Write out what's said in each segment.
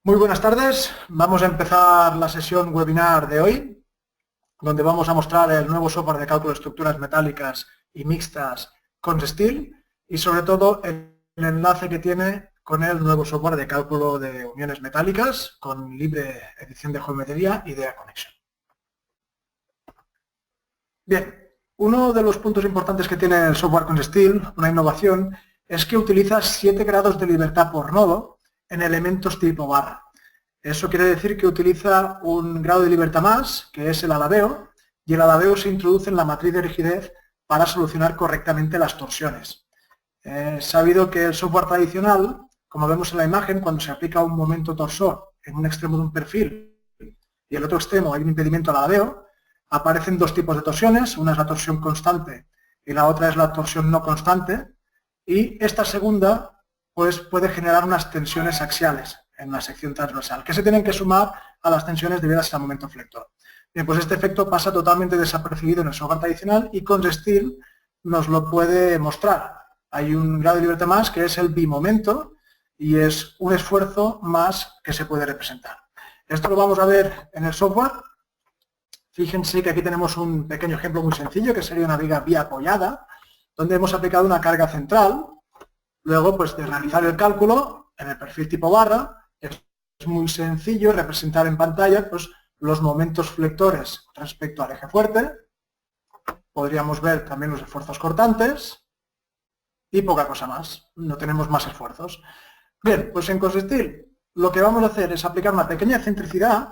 Muy buenas tardes, vamos a empezar la sesión webinar de hoy, donde vamos a mostrar el nuevo software de cálculo de estructuras metálicas y mixtas ConSteel y sobre todo el enlace que tiene con el nuevo software de cálculo de uniones metálicas con libre edición de geometría y de Connection. Bien, uno de los puntos importantes que tiene el software ConSteel, una innovación, es que utiliza 7 grados de libertad por nodo en elementos tipo barra. Eso quiere decir que utiliza un grado de libertad más, que es el alabeo, y el alabeo se introduce en la matriz de rigidez para solucionar correctamente las torsiones. Es sabido que el software tradicional, como vemos en la imagen, cuando se aplica un momento torsor en un extremo de un perfil y en el otro extremo hay un impedimento al alabeo, aparecen dos tipos de torsiones, una es la torsión constante y la otra es la torsión no constante, y esta segunda pues, puede generar unas tensiones axiales en la sección transversal, que se tienen que sumar a las tensiones debidas al momento flector. Bien, pues este efecto pasa totalmente desapercibido en el software tradicional y ConSteel nos lo puede mostrar. Hay un grado de libertad más que es el bimomento y es un esfuerzo más que se puede representar. Esto lo vamos a ver en el software. Fíjense que aquí tenemos un pequeño ejemplo muy sencillo, que sería una viga biapoyada, donde hemos aplicado una carga central. Luego, pues de realizar el cálculo en el perfil tipo barra, es muy sencillo representar en pantalla pues, los momentos flectores respecto al eje fuerte. Podríamos ver también los esfuerzos cortantes y poca cosa más. No tenemos más esfuerzos. Bien, pues en ConSteel lo que vamos a hacer es aplicar una pequeña excentricidad.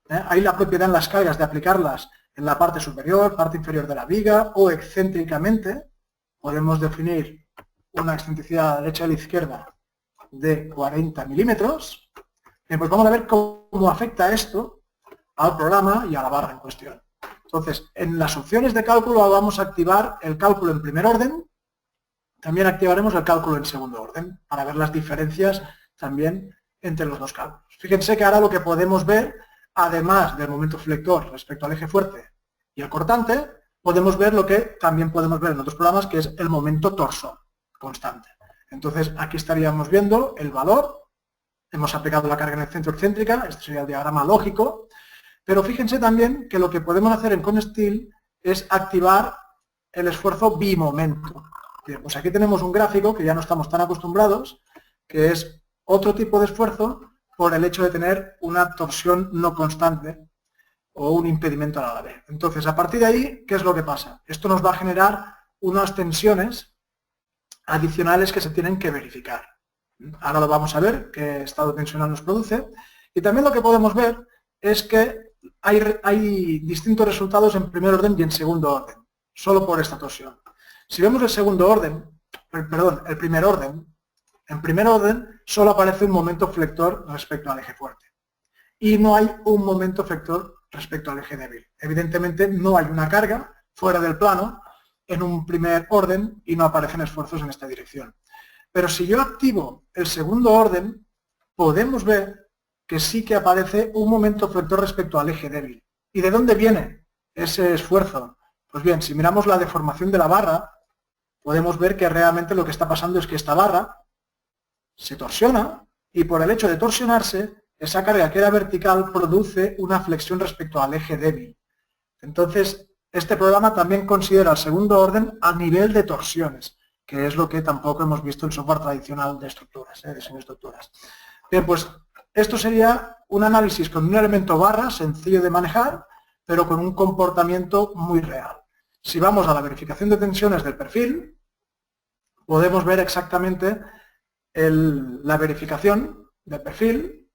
Hay la propiedad en las cargas de aplicarlas en la parte superior, parte inferior de la viga o excéntricamente. Podemos definir una excentricidad a la derecha y a la izquierda de 40 milímetros. Bien, pues vamos a ver cómo afecta esto al programa y a la barra en cuestión. Entonces, en las opciones de cálculo vamos a activar el cálculo en primer orden. También activaremos el cálculo en segundo orden para ver las diferencias también entre los dos cálculos. Fíjense que ahora lo que podemos ver, además del momento flector respecto al eje fuerte y el cortante, podemos ver lo que también podemos ver en otros programas, que es el momento torsor constante. Entonces, aquí estaríamos viendo el valor. Hemos aplicado la carga en el centro excéntrica, este sería el diagrama lógico, pero fíjense también que lo que podemos hacer en ConSteel es activar el esfuerzo bimomento. Bien, pues aquí tenemos un gráfico que ya no estamos tan acostumbrados, que es otro tipo de esfuerzo por el hecho de tener una torsión no constante o un impedimento al alabeo. Entonces, a partir de ahí, ¿qué es lo que pasa? Esto nos va a generar unas tensiones adicionales que se tienen que verificar. Ahora lo vamos a ver, qué estado tensional nos produce. Y también lo que podemos ver es que hay distintos resultados en primer orden y en segundo orden, solo por esta torsión. Si vemos el segundo orden, perdón, el primer orden, en primer orden solo aparece un momento flector respecto al eje fuerte. Y no hay un momento flector respecto al eje débil. Evidentemente no hay una carga fuera del plano en un primer orden y no aparecen esfuerzos en esta dirección. Pero si yo activo el segundo orden, podemos ver que sí que aparece un momento flector respecto al eje débil. ¿Y de dónde viene ese esfuerzo? Pues bien, si miramos la deformación de la barra, podemos ver que realmente lo que está pasando es que esta barra se torsiona y por el hecho de torsionarse, esa carga que era vertical produce una flexión respecto al eje débil. Entonces, este programa también considera el segundo orden a nivel de torsiones, que es lo que tampoco hemos visto en software tradicional de estructuras, de diseño de estructuras. Bien, pues esto sería un análisis con un elemento barra sencillo de manejar, pero con un comportamiento muy real. Si vamos a la verificación de tensiones del perfil, podemos ver exactamente la verificación del perfil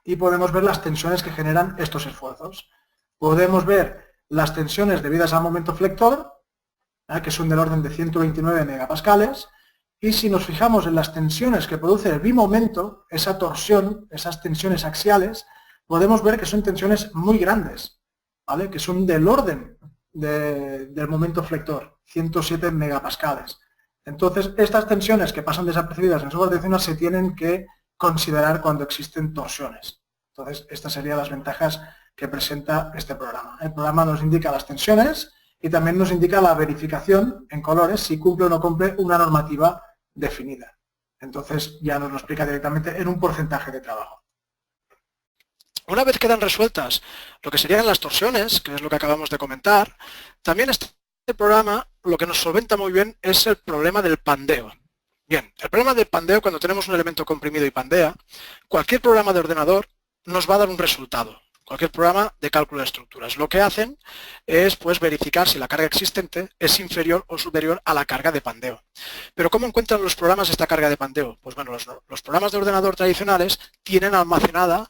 y podemos ver las tensiones que generan estos esfuerzos. Podemos ver las tensiones debidas al momento flector, que son del orden de 129 megapascales, y si nos fijamos en las tensiones que produce el bimomento, esa torsión, esas tensiones axiales, podemos ver que son tensiones muy grandes, ¿vale? Que son del orden del momento flector, 107 megapascales. Entonces, estas tensiones que pasan desapercibidas en software tradicional se tienen que considerar cuando existen torsiones. Entonces, estas serían las ventajas que presenta este programa. El programa nos indica las tensiones y también nos indica la verificación en colores si cumple o no cumple una normativa definida. Entonces, ya nos lo explica directamente en un porcentaje de trabajo. Una vez quedan resueltas lo que serían las torsiones, que es lo que acabamos de comentar, también este programa lo que nos solventa muy bien es el problema del pandeo. Bien, el problema del pandeo, cuando tenemos un elemento comprimido y pandea, cualquier programa de ordenador nos va a dar un resultado. Cualquier programa de cálculo de estructuras. Lo que hacen es pues verificar si la carga existente es inferior o superior a la carga de pandeo. Pero ¿cómo encuentran los programas esta carga de pandeo? Pues bueno, los programas de ordenador tradicionales tienen almacenada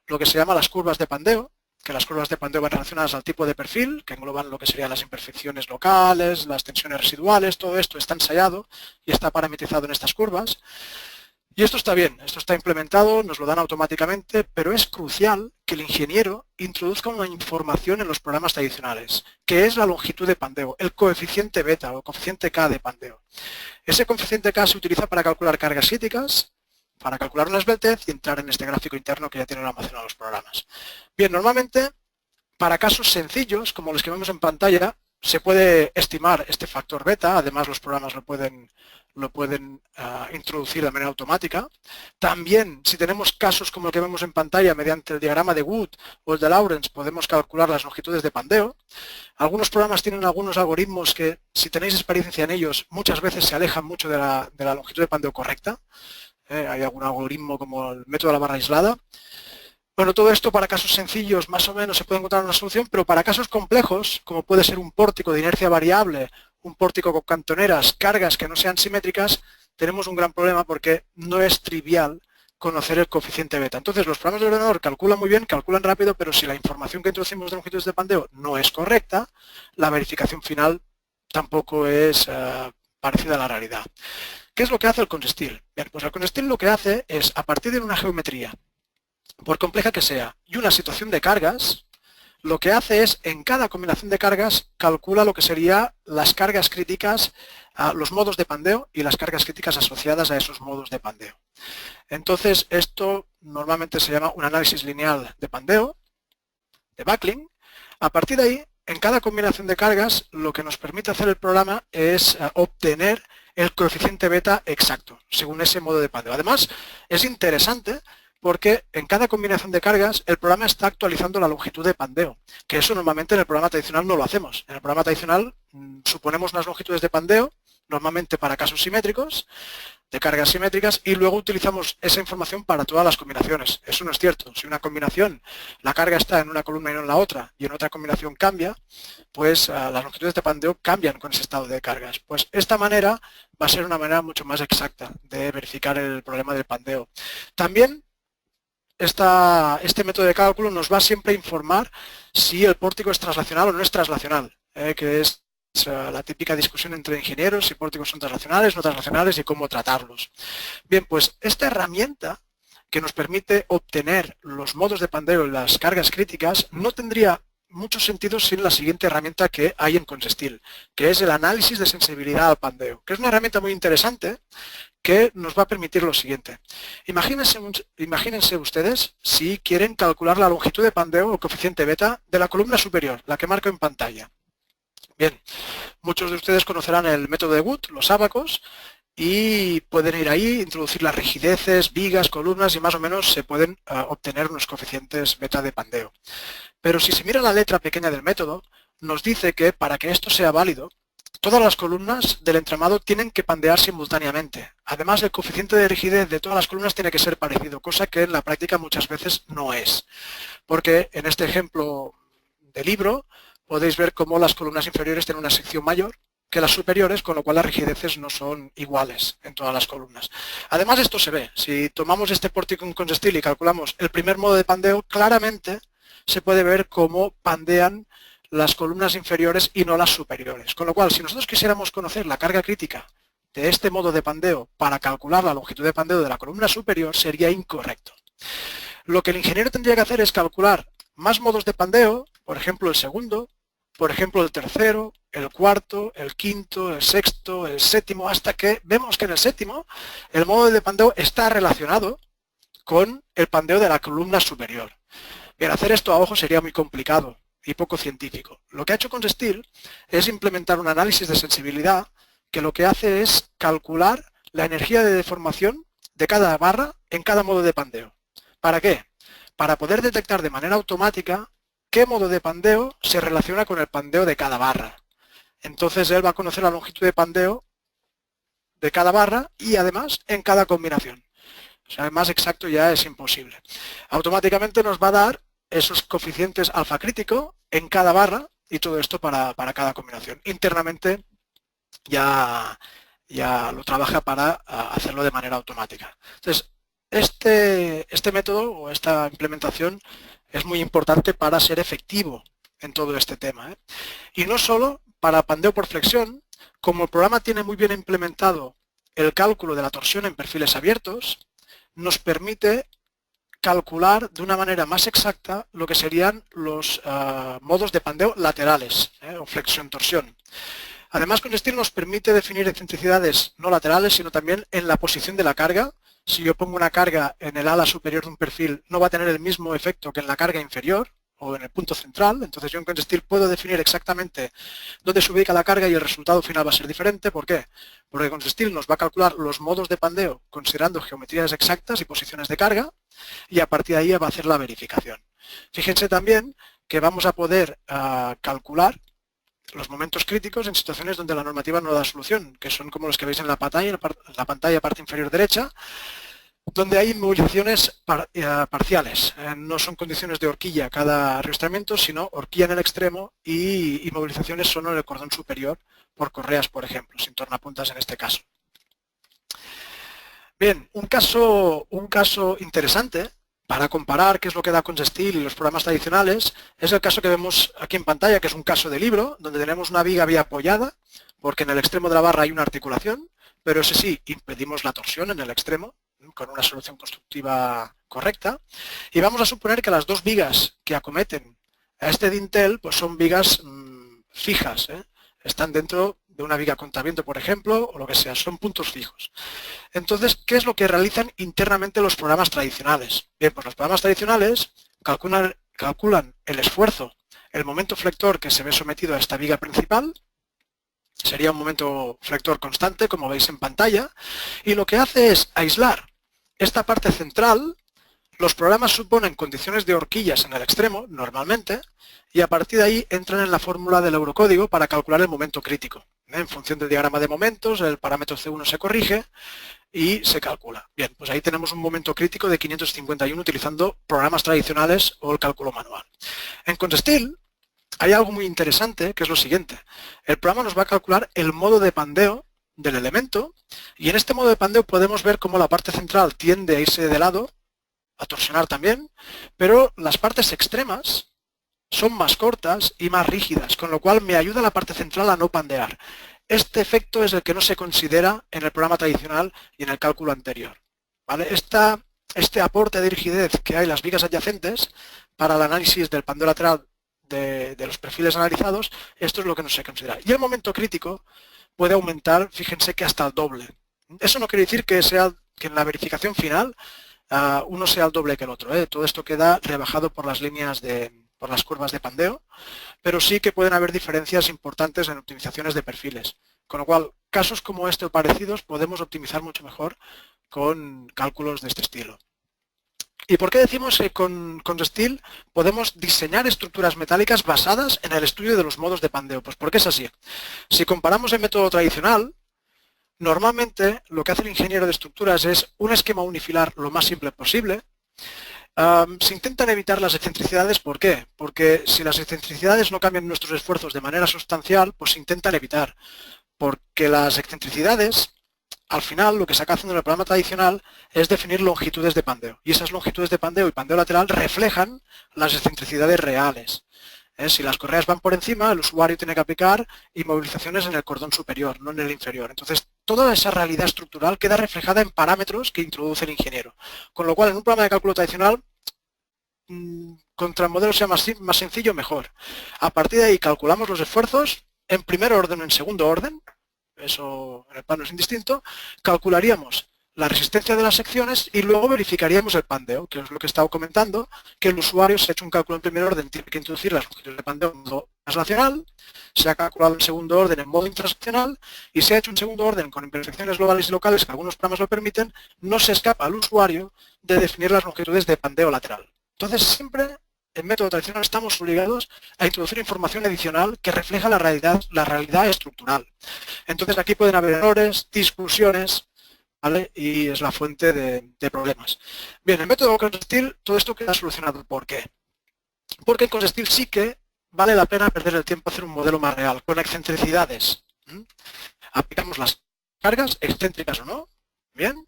lo que se llama las curvas de pandeo, que las curvas de pandeo van relacionadas al tipo de perfil, que engloban lo que serían las imperfecciones locales, las tensiones residuales, todo esto está ensayado y está parametrizado en estas curvas. Y esto está bien, esto está implementado, nos lo dan automáticamente, pero es crucial que el ingeniero introduzca una información en los programas tradicionales, que es la longitud de pandeo, el coeficiente beta o coeficiente K de pandeo. Ese coeficiente K se utiliza para calcular cargas críticas, para calcular una esbeltez y entrar en este gráfico interno que ya tienen almacenado los programas. Bien, normalmente, para casos sencillos, como los que vemos en pantalla, se puede estimar este factor beta, además los programas lo pueden introducir de manera automática. También, si tenemos casos como el que vemos en pantalla, mediante el diagrama de Wood o el de Lawrence, podemos calcular las longitudes de pandeo. Algunos programas tienen algunos algoritmos que, si tenéis experiencia en ellos, muchas veces se alejan mucho de la longitud de pandeo correcta. Hay algún algoritmo como el método de la barra aislada. Bueno, todo esto para casos sencillos más o menos se puede encontrar una solución, pero para casos complejos, como puede ser un pórtico de inercia variable, un pórtico con cantoneras, cargas que no sean simétricas, tenemos un gran problema porque no es trivial conocer el coeficiente beta. Entonces, los programas de ordenador calculan muy bien, calculan rápido, pero si la información que introducimos de longitudes de pandeo no es correcta, la verificación final tampoco es parecida a la realidad. ¿Qué es lo que hace el ConStil? Bien, pues el ConStil lo que hace es, a partir de una geometría, por compleja que sea, y una situación de cargas, lo que hace es, en cada combinación de cargas, calcula lo que serían las cargas críticas, los modos de pandeo y las cargas críticas asociadas a esos modos de pandeo. Entonces, esto normalmente se llama un análisis lineal de pandeo, de buckling. A partir de ahí, en cada combinación de cargas, lo que nos permite hacer el programa es obtener el coeficiente beta exacto, según ese modo de pandeo. Además, es interesante porque en cada combinación de cargas el programa está actualizando la longitud de pandeo, que eso normalmente en el programa tradicional no lo hacemos. En el programa tradicional suponemos unas longitudes de pandeo, normalmente para casos simétricos, de cargas simétricas, y luego utilizamos esa información para todas las combinaciones. Eso no es cierto. Si una combinación, la carga está en una columna y no en la otra, y en otra combinación cambia, pues las longitudes de pandeo cambian con ese estado de cargas. Pues esta manera va a ser una manera mucho más exacta de verificar el problema del pandeo. También este método de cálculo nos va siempre a informar si el pórtico es traslacional o no es traslacional, que es la típica discusión entre ingenieros, si pórticos son traslacionales, no traslacionales y cómo tratarlos. Bien, pues esta herramienta que nos permite obtener los modos de pandeo y las cargas críticas no tendría mucho sentido sin la siguiente herramienta que hay en ConStil, que es el análisis de sensibilidad al pandeo, que es una herramienta muy interesante que nos va a permitir lo siguiente. Imagínense ustedes si quieren calcular la longitud de pandeo o coeficiente beta de la columna superior, la que marco en pantalla. Bien, muchos de ustedes conocerán el método de Wood, los ábacos, y pueden ir ahí, introducir las rigideces, vigas, columnas y más o menos se pueden obtener unos coeficientes beta de pandeo. Pero si se mira la letra pequeña del método, nos dice que para que esto sea válido, todas las columnas del entramado tienen que pandear simultáneamente. Además, el coeficiente de rigidez de todas las columnas tiene que ser parecido, cosa que en la práctica muchas veces no es. Porque en este ejemplo de libro podéis ver cómo las columnas inferiores tienen una sección mayor que las superiores, con lo cual las rigideces no son iguales en todas las columnas. Además, esto se ve. Si tomamos este pórtico en ConStil y calculamos el primer modo de pandeo, claramente se puede ver cómo pandean las columnas inferiores y no las superiores. Con lo cual, si nosotros quisiéramos conocer la carga crítica de este modo de pandeo para calcular la longitud de pandeo de la columna superior, sería incorrecto. Lo que el ingeniero tendría que hacer es calcular más modos de pandeo, por ejemplo el segundo, por ejemplo el tercero, el cuarto, el quinto, el sexto, el séptimo, hasta que vemos que en el séptimo el modo de pandeo está relacionado con el pandeo de la columna superior. Bien, hacer esto a ojo sería muy complicado y poco científico. Lo que ha hecho ConStil es implementar un análisis de sensibilidad que lo que hace es calcular la energía de deformación de cada barra en cada modo de pandeo. ¿Para qué? para poder detectar de manera automática qué modo de pandeo se relaciona con el pandeo de cada barra. Entonces él va a conocer la longitud de pandeo de cada barra y además en cada combinación. O sea, más exacto ya es imposible. Automáticamente nos va a dar esos coeficientes alfa crítico en cada barra y todo esto para cada combinación. Internamente ya lo trabaja para hacerlo de manera automática. Entonces, este método o esta implementación es muy importante para ser efectivo en todo este tema, ¿eh? Y no solo para pandeo por flexión, como el programa tiene muy bien implementado el cálculo de la torsión en perfiles abiertos, nos permite calcular de una manera más exacta lo que serían los modos de pandeo laterales, o flexión-torsión. Además, ConSteel nos permite definir excentricidades no laterales, sino también en la posición de la carga. Si yo pongo una carga en el ala superior de un perfil, no va a tener el mismo efecto que en la carga inferior o en el punto central. Entonces yo en ConSteel puedo definir exactamente dónde se ubica la carga y el resultado final va a ser diferente. ¿Por qué? Porque ConSteel nos va a calcular los modos de pandeo considerando geometrías exactas y posiciones de carga y a partir de ahí va a hacer la verificación. Fíjense también que vamos a poder calcular los momentos críticos en situaciones donde la normativa no da solución, que son como los que veis en la pantalla parte inferior derecha, donde hay movilizaciones parciales. No son condiciones de horquilla cada arrastramiento, sino horquilla en el extremo y movilizaciones solo en el cordón superior por correas, por ejemplo, sin tornapuntas en este caso. Bien, un caso interesante para comparar qué es lo que da ConSteel y los programas tradicionales es el caso que vemos aquí en pantalla, que es un caso de libro, donde tenemos una viga biapoyada, porque en el extremo de la barra hay una articulación, pero ese sí, impedimos la torsión en el extremo, con una solución constructiva correcta, y vamos a suponer que las dos vigas que acometen a este dintel pues son vigas fijas, están dentro de una viga contaviento, por ejemplo, o lo que sea, son puntos fijos. Entonces, ¿qué es lo que realizan internamente los programas tradicionales? Bien, pues los programas tradicionales calculan el esfuerzo, el momento flector que se ve sometido a esta viga principal, sería un momento flector constante, como veis en pantalla, y lo que hace es aislar esta parte central. Los programas suponen condiciones de horquillas en el extremo, normalmente, y a partir de ahí entran en la fórmula del eurocódigo para calcular el momento crítico. En función del diagrama de momentos, el parámetro C1 se corrige y se calcula. Bien, pues ahí tenemos un momento crítico de 551 utilizando programas tradicionales o el cálculo manual. En ConSteel hay algo muy interesante, que es lo siguiente. El programa nos va a calcular el modo de pandeo del elemento y en este modo de pandeo podemos ver cómo la parte central tiende a irse de lado, a torsionar también, pero las partes extremas son más cortas y más rígidas, con lo cual me ayuda la parte central a no pandear. Este efecto es el que no se considera en el programa tradicional y en el cálculo anterior, ¿vale? Este aporte de rigidez que hay en las vigas adyacentes para el análisis del pandeo lateral de los perfiles analizados, esto es lo que no se considera. Y el momento crítico puede aumentar, fíjense que hasta el doble. Eso no quiere decir que en la verificación final uno sea el doble que el otro, ¿eh? Todo esto queda rebajado por las líneas por las curvas de pandeo, pero sí que pueden haber diferencias importantes en optimizaciones de perfiles. Con lo cual, casos como este o parecidos podemos optimizar mucho mejor con cálculos de este estilo. ¿Y por qué decimos que con ConSteel podemos diseñar estructuras metálicas basadas en el estudio de los modos de pandeo? Pues porque es así. Si comparamos el método tradicional, normalmente lo que hace el ingeniero de estructuras es un esquema unifilar lo más simple posible. Se intentan evitar las excentricidades, ¿por qué? Porque si las excentricidades no cambian nuestros esfuerzos de manera sustancial, pues se intentan evitar. Porque las excentricidades, al final, lo que se acaba haciendo en el programa tradicional es definir longitudes de pandeo. Y esas longitudes de pandeo y pandeo lateral reflejan las excentricidades reales. Si las correas van por encima, el usuario tiene que aplicar inmovilizaciones en el cordón superior, no en el inferior. Entonces, toda esa realidad estructural queda reflejada en parámetros que introduce el ingeniero. Con lo cual, en un programa de cálculo tradicional, contra el modelo sea más sencillo, mejor. A partir de ahí, calculamos los esfuerzos en primer orden o en segundo orden. Eso en el plano es indistinto. Calcularíamos la resistencia de las secciones y luego verificaríamos el pandeo, que es lo que he estado comentando, que el usuario se ha hecho un cálculo en primer orden, tiene que introducir las longitudes de pandeo en modo translacional, se ha calculado en segundo orden en modo intraseccional y se ha hecho en segundo orden con imperfecciones globales y locales que algunos programas lo permiten, no se escapa al usuario de definir las longitudes de pandeo lateral. Entonces siempre en método tradicional estamos obligados a introducir información adicional que refleja la realidad estructural. Entonces aquí pueden haber errores, discusiones, ¿vale? Y es la fuente de problemas. Bien, en método ConStil todo esto queda solucionado. ¿Por qué? Porque en ConStil sí que vale la pena perder el tiempo a hacer un modelo más real, con excentricidades. Aplicamos las cargas, excéntricas o no, bien.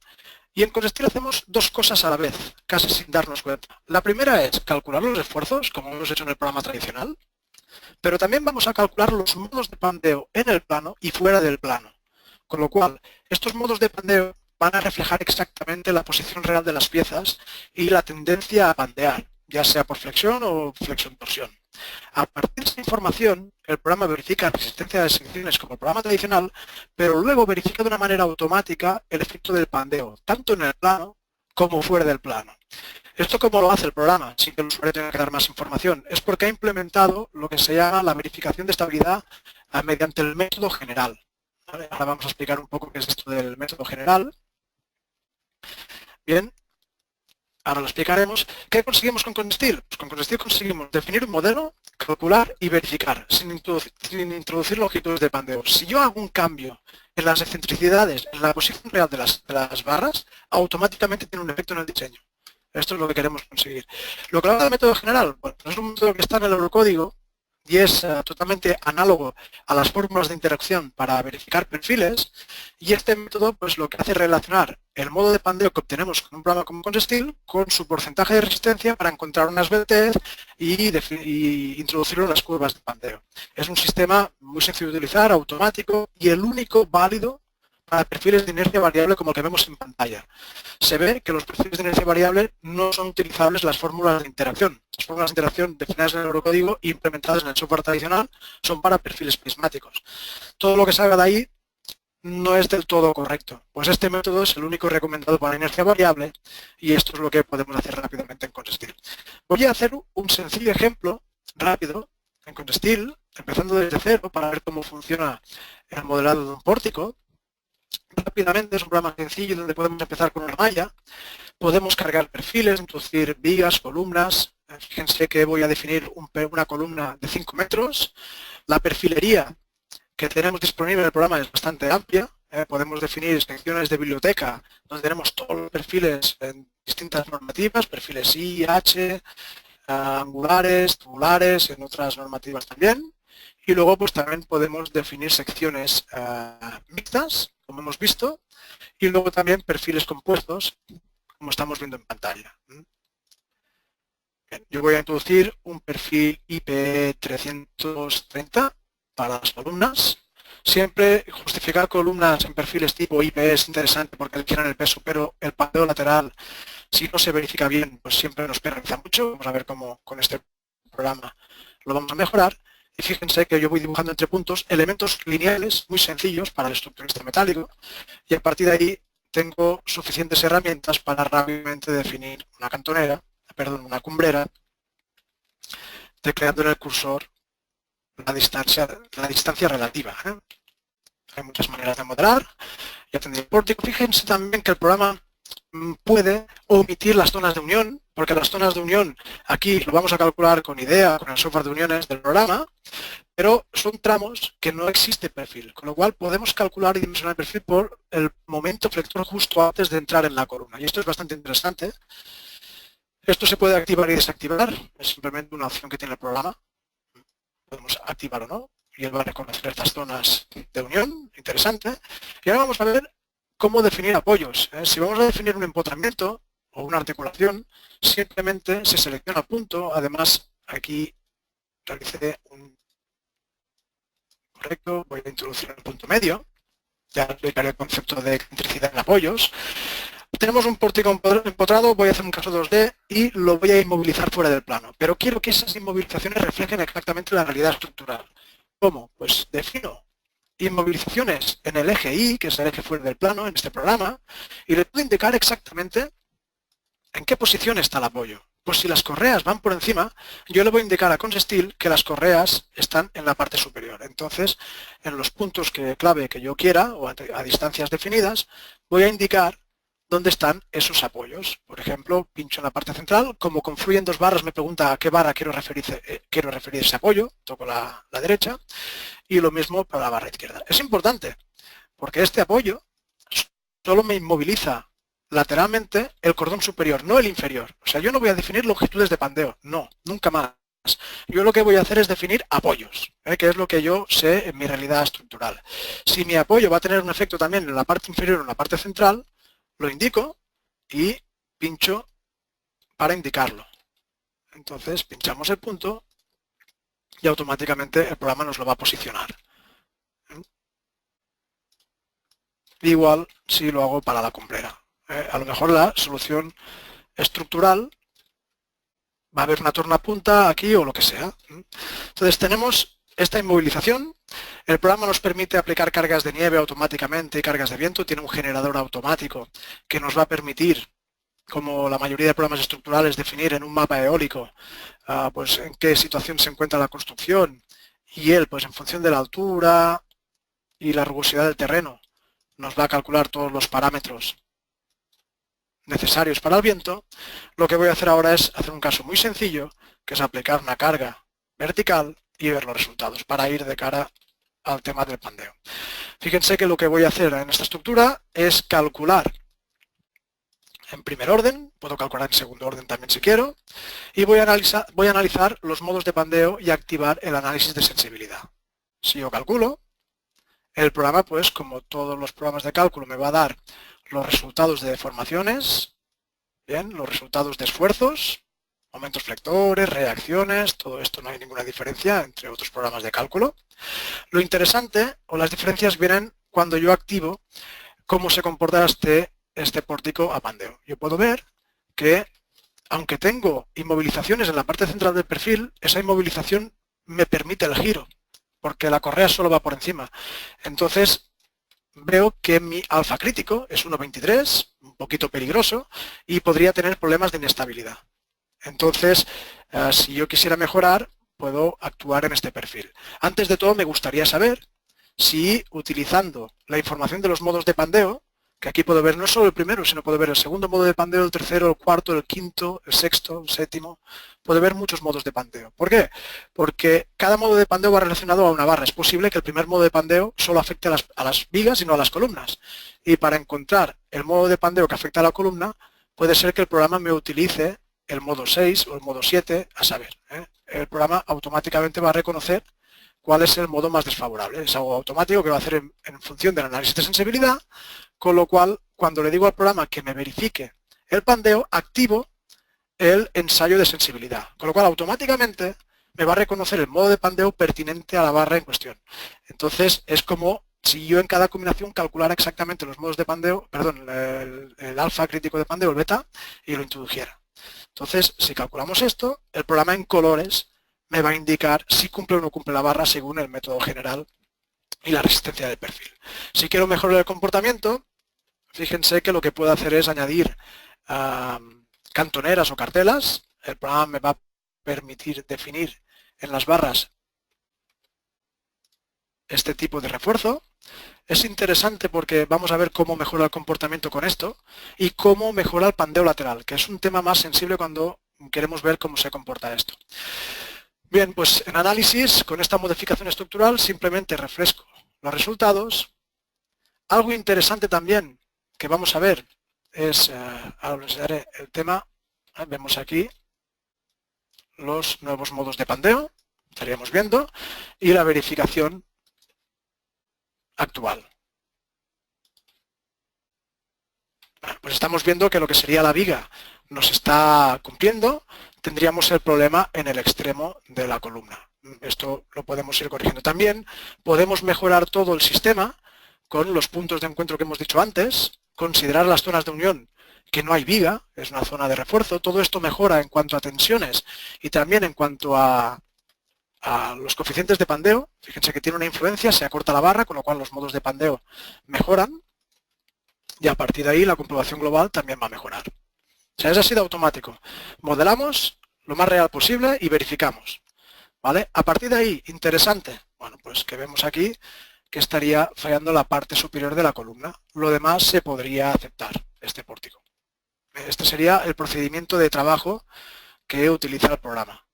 Y en ConStil hacemos dos cosas a la vez, casi sin darnos cuenta. La primera es calcular los esfuerzos, como hemos hecho en el programa tradicional, pero también vamos a calcular los modos de pandeo en el plano y fuera del plano. Con lo cual, estos modos de pandeo van a reflejar exactamente la posición real de las piezas y la tendencia a pandear, ya sea por flexión o flexión-torsión. A partir de esta información, el programa verifica resistencia de secciones como el programa tradicional, pero luego verifica de una manera automática el efecto del pandeo, tanto en el plano como fuera del plano. ¿Esto cómo lo hace el programa? Sin que el usuario tenga que dar más información. Es porque ha implementado lo que se llama la verificación de estabilidad mediante el método general. ¿Vale? Ahora vamos a explicar un poco qué es esto del método general. Bien. Ahora lo explicaremos. ¿Qué conseguimos con ConStil? Pues con ConStil conseguimos definir un modelo, calcular y verificar, sin introducir longitudes de pandeo. Si yo hago un cambio en las excentricidades, en la posición real de las barras, automáticamente tiene un efecto en el diseño. Esto es lo que queremos conseguir. Lo que habla del método general, bueno, es un método que está en el eurocódigo y es totalmente análogo a las fórmulas de interacción para verificar perfiles, y este método pues lo que hace es relacionar el modo de pandeo que obtenemos con un programa como ConStil con su porcentaje de resistencia para encontrar una esbeltez y introducirlo en las curvas de pandeo. Es un sistema muy sencillo de utilizar, automático y el único válido para perfiles de inercia variable como el que vemos en pantalla. Se ve que los perfiles de inercia variable no son utilizables las fórmulas de interacción. Las fórmulas de interacción definidas en el eurocódigo e implementadas en el software tradicional son para perfiles prismáticos. Todo lo que salga de ahí no es del todo correcto, pues este método es el único recomendado para inercia variable y esto es lo que podemos hacer rápidamente en ConStil. Voy a hacer un sencillo ejemplo rápido en ConStil, empezando desde cero para ver cómo funciona el modelado de un pórtico. Rápidamente es un programa sencillo donde podemos empezar con una malla, podemos cargar perfiles, introducir vigas, columnas. Fíjense que voy a definir una columna de 5 metros. La perfilería que tenemos disponible en el programa es bastante amplia. Podemos definir secciones de biblioteca donde tenemos todos los perfiles en distintas normativas, perfiles I, H, angulares, tubulares, en otras normativas también. Y luego pues también podemos definir secciones mixtas, como hemos visto, y luego también perfiles compuestos, como estamos viendo en pantalla. Bien, yo voy a introducir un perfil IP330 para las columnas. Siempre justificar columnas en perfiles tipo IP es interesante porque adquieren el peso, pero el pandeo lateral, si no se verifica bien, pues siempre nos penaliza mucho. Vamos a ver cómo con este programa lo vamos a mejorar. Y fíjense que yo voy dibujando entre puntos elementos lineales muy sencillos para el estructurista metálico y a partir de ahí tengo suficientes herramientas para rápidamente definir una cumbrera, tecleando en el cursor la distancia relativa. Hay muchas maneras de modelar. Ya tendré el pórtico. Fíjense también que el programa puede omitir las zonas de unión, porque las zonas de unión aquí lo vamos a calcular con IDEA, con el software de uniones del programa, pero son tramos que no existe perfil, con lo cual podemos calcular y dimensionar el perfil por el momento flector justo antes de entrar en la columna. Y esto es bastante interesante. Esto se puede activar y desactivar, es simplemente una opción que tiene el programa. Podemos activar o no, y él va a reconocer estas zonas de unión, interesante. Y ahora vamos a ver cómo definir apoyos. Si vamos a definir un empotramiento o una articulación, simplemente se selecciona punto. Además, aquí realicé un correcto, voy a introducir el punto medio. Ya explicaré el concepto de excentricidad en apoyos. Tenemos un pórtico empotrado, voy a hacer un caso 2D y lo voy a inmovilizar fuera del plano. Pero quiero que esas inmovilizaciones reflejen exactamente la realidad estructural. ¿Cómo? Pues defino inmovilizaciones en el eje Y, que es el eje fuera del plano, en este programa, y le puedo indicar exactamente en qué posición está el apoyo. Pues si las correas van por encima, yo le voy a indicar a ConStil que las correas están en la parte superior. Entonces, en los puntos clave que yo quiera, o a distancias definidas, voy a indicar dónde están esos apoyos. Por ejemplo, pincho en la parte central, como confluyen dos barras me pregunta a qué barra quiero referir ese apoyo, toco la derecha, y lo mismo para la barra izquierda. Es importante, porque este apoyo solo me inmoviliza lateralmente el cordón superior, no el inferior. O sea, yo no voy a definir longitudes de pandeo, no, nunca más. Yo lo que voy a hacer es definir apoyos, que es lo que yo sé en mi realidad estructural. Si mi apoyo va a tener un efecto también en la parte inferior o en la parte central, lo indico y pincho para indicarlo. Entonces pinchamos el punto y automáticamente el programa nos lo va a posicionar. Igual si lo hago para la cumplera. A lo mejor la solución estructural va a haber una tornapunta aquí o lo que sea. Entonces tenemos esta inmovilización. El programa nos permite aplicar cargas de nieve automáticamente y cargas de viento. Tiene un generador automático que nos va a permitir, como la mayoría de programas estructurales, definir en un mapa eólico pues en qué situación se encuentra la construcción, y él, pues en función de la altura y la rugosidad del terreno, nos va a calcular todos los parámetros necesarios para el viento. Lo que voy a hacer ahora es hacer un caso muy sencillo, que es aplicar una carga vertical y ver los resultados para ir de cara al tema del pandeo. Fíjense que lo que voy a hacer en esta estructura es calcular en primer orden, puedo calcular en segundo orden también si quiero, y voy a analizar los modos de pandeo y activar el análisis de sensibilidad. Si yo calculo, el programa, pues como todos los programas de cálculo, me va a dar los resultados de deformaciones, bien, los resultados de esfuerzos, aumentos flectores, reacciones, todo esto no hay ninguna diferencia entre otros programas de cálculo. Lo interesante o las diferencias vienen cuando yo activo cómo se comporta este pórtico a pandeo. Yo puedo ver que, aunque tengo inmovilizaciones en la parte central del perfil, esa inmovilización me permite el giro, porque la correa solo va por encima. Entonces veo que mi alfa crítico es 1,23, un poquito peligroso, y podría tener problemas de inestabilidad. Entonces, si yo quisiera mejorar, puedo actuar en este perfil. Antes de todo, me gustaría saber si, utilizando la información de los modos de pandeo, que aquí puedo ver no solo el primero, sino puedo ver el segundo modo de pandeo, el tercero, el cuarto, el quinto, el sexto, el séptimo. Puedo ver muchos modos de pandeo. ¿Por qué? Porque cada modo de pandeo va relacionado a una barra. Es posible que el primer modo de pandeo solo afecte a las vigas y no a las columnas. Y para encontrar el modo de pandeo que afecta a la columna, puede ser que el programa me utilice el modo 6 o el modo 7, a saber. El programa automáticamente va a reconocer cuál es el modo más desfavorable. Es algo automático que va a hacer en función del análisis de sensibilidad, con lo cual, cuando le digo al programa que me verifique el pandeo, activo el ensayo de sensibilidad. Con lo cual, automáticamente me va a reconocer el modo de pandeo pertinente a la barra en cuestión. Entonces, es como si yo en cada combinación calculara exactamente los modos de pandeo, perdón, el alfa crítico de pandeo, el beta, y lo introdujera. Entonces, si calculamos esto, el programa en colores me va a indicar si cumple o no cumple la barra según el método general y la resistencia del perfil. Si quiero mejorar el comportamiento, fíjense que lo que puedo hacer es añadir cantoneras o cartelas. El programa me va a permitir definir en las barras este tipo de refuerzo. Es interesante porque vamos a ver cómo mejora el comportamiento con esto y cómo mejora el pandeo lateral, que es un tema más sensible cuando queremos ver cómo se comporta esto. Bien, pues en análisis, con esta modificación estructural, simplemente refresco los resultados. Algo interesante también que vamos a ver es, ahora os enseñaré el tema, vemos aquí los nuevos modos de pandeo, estaríamos viendo, y la verificación actual. Bueno, pues estamos viendo que lo que sería la viga nos está cumpliendo. Tendríamos el problema en el extremo de la columna. Esto lo podemos ir corrigiendo también. Podemos mejorar todo el sistema con los puntos de encuentro que hemos dicho antes, considerar las zonas de unión que no hay viga, es una zona de refuerzo. Todo esto mejora en cuanto a tensiones y también en cuanto a los coeficientes de pandeo. Fíjense que tiene una influencia, se acorta la barra, con lo cual los modos de pandeo mejoran y a partir de ahí la comprobación global también va a mejorar. O sea, es así de automático. Modelamos lo más real posible y verificamos. ¿Vale? A partir de ahí, interesante, bueno, pues que vemos aquí que estaría fallando la parte superior de la columna. Lo demás se podría aceptar, este pórtico. Este sería el procedimiento de trabajo que utiliza el programa.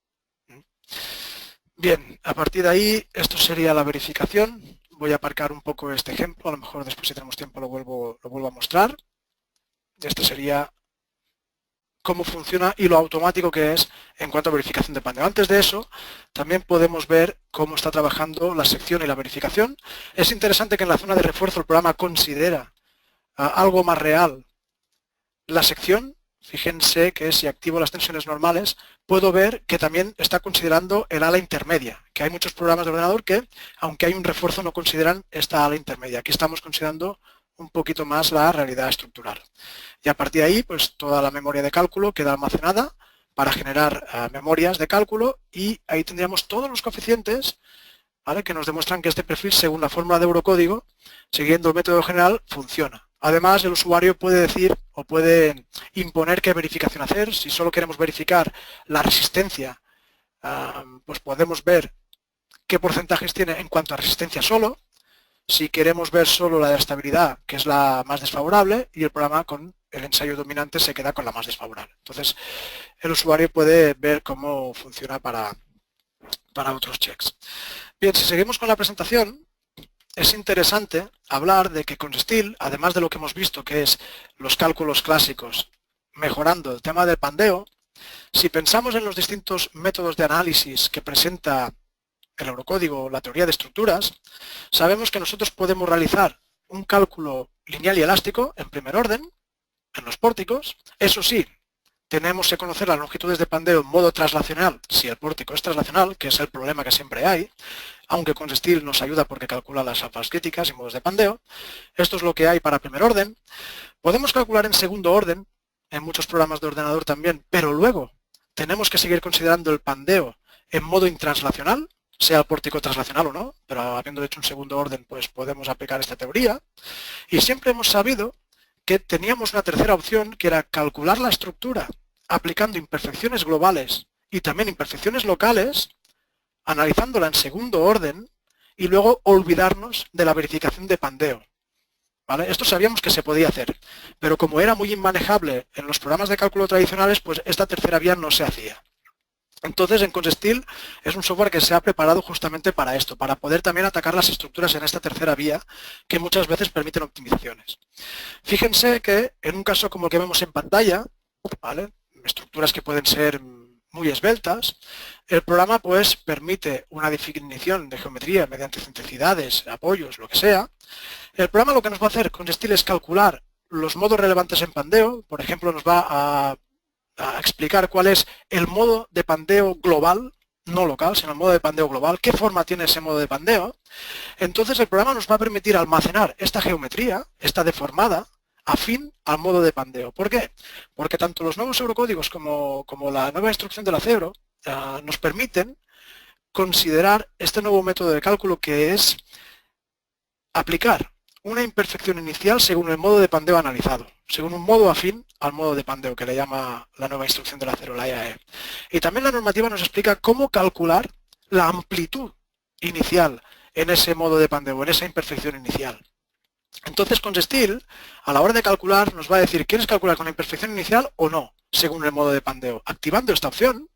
Bien, a partir de ahí, esto sería la verificación. Voy a aparcar un poco este ejemplo, a lo mejor después si tenemos tiempo lo vuelvo a mostrar. Este sería cómo funciona y lo automático que es en cuanto a verificación de pandeo. Antes de eso, también podemos ver cómo está trabajando la sección y la verificación. Es interesante que en la zona de refuerzo el programa considera algo más real la sección. Fíjense que si activo las tensiones normales, puedo ver que también está considerando el ala intermedia, que hay muchos programas de ordenador que, aunque hay un refuerzo, no consideran esta ala intermedia. Aquí estamos considerando un poquito más la realidad estructural. Y a partir de ahí, pues toda la memoria de cálculo queda almacenada para generar memorias de cálculo y ahí tendríamos todos los coeficientes, ¿vale?, que nos demuestran que este perfil, según la fórmula de Eurocódigo, siguiendo el método general, funciona. Además, el usuario puede decir o puede imponer qué verificación hacer. Si solo queremos verificar la resistencia, pues podemos ver qué porcentajes tiene en cuanto a resistencia solo. Si queremos ver solo la de estabilidad, que es la más desfavorable, y el programa con el ensayo dominante se queda con la más desfavorable. Entonces, el usuario puede ver cómo funciona para otros checks. Bien, si seguimos con la presentación, es interesante hablar de que con STIL, además de lo que hemos visto, que es los cálculos clásicos, mejorando el tema del pandeo, si pensamos en los distintos métodos de análisis que presenta el Eurocódigo, la teoría de estructuras, sabemos que nosotros podemos realizar un cálculo lineal y elástico en primer orden, en los pórticos. Eso sí, tenemos que conocer las longitudes de pandeo en modo traslacional, si el pórtico es traslacional, que es el problema que siempre hay, aunque con STIL nos ayuda porque calcula las alfas críticas y modos de pandeo. Esto es lo que hay para primer orden. Podemos calcular en segundo orden, en muchos programas de ordenador también, pero luego tenemos que seguir considerando el pandeo en modo intranslacional, sea el pórtico traslacional o no, pero habiendo hecho un segundo orden, pues podemos aplicar esta teoría. Y siempre hemos sabido que teníamos una tercera opción, que era calcular la estructura aplicando imperfecciones globales y también imperfecciones locales, analizándola en segundo orden y luego olvidarnos de la verificación de pandeo. ¿Vale? Esto sabíamos que se podía hacer, pero como era muy inmanejable en los programas de cálculo tradicionales, pues esta tercera vía no se hacía. Entonces, en ConsSTIL es un software que se ha preparado justamente para esto, para poder también atacar las estructuras en esta tercera vía, que muchas veces permiten optimizaciones. Fíjense que en un caso como el que vemos en pantalla, ¿vale?, estructuras que pueden ser muy esbeltas, el programa pues permite una definición de geometría mediante centricidades, apoyos, lo que sea. El programa lo que nos va a hacer con STIL es calcular los modos relevantes en pandeo. Por ejemplo, nos va a explicar cuál es el modo de pandeo global, no local, sino el modo de pandeo global, qué forma tiene ese modo de pandeo. Entonces el programa nos va a permitir almacenar esta geometría, esta deformada, afín al modo de pandeo. ¿Por qué? Porque tanto los nuevos eurocódigos como la nueva instrucción de la Cebro nos permiten considerar este nuevo método de cálculo, que es aplicar una imperfección inicial según el modo de pandeo analizado, según un modo afín al modo de pandeo, que le llama la nueva instrucción de la Cebro, la IAE. Y también la normativa nos explica cómo calcular la amplitud inicial en ese modo de pandeo, en esa imperfección inicial. Entonces, con STIL, a la hora de calcular, nos va a decir, ¿quieres calcular con la imperfección inicial o no, según el modo de pandeo? Activando esta opción,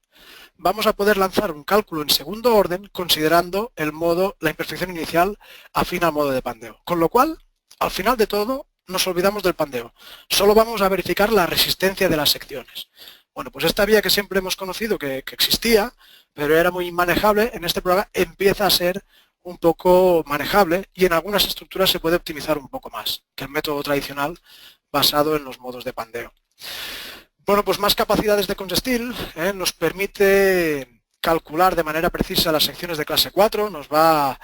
vamos a poder lanzar un cálculo en segundo orden, considerando el modo, la imperfección inicial, afín al modo de pandeo. Con lo cual, al final de todo, nos olvidamos del pandeo. Solo vamos a verificar la resistencia de las secciones. Bueno, pues esta vía que siempre hemos conocido que existía, pero era muy inmanejable, en este programa empieza a ser un poco manejable y en algunas estructuras se puede optimizar un poco más que el método tradicional basado en los modos de pandeo. Bueno, pues más capacidades de ConsSTIL, nos permite calcular de manera precisa las secciones de clase 4, nos va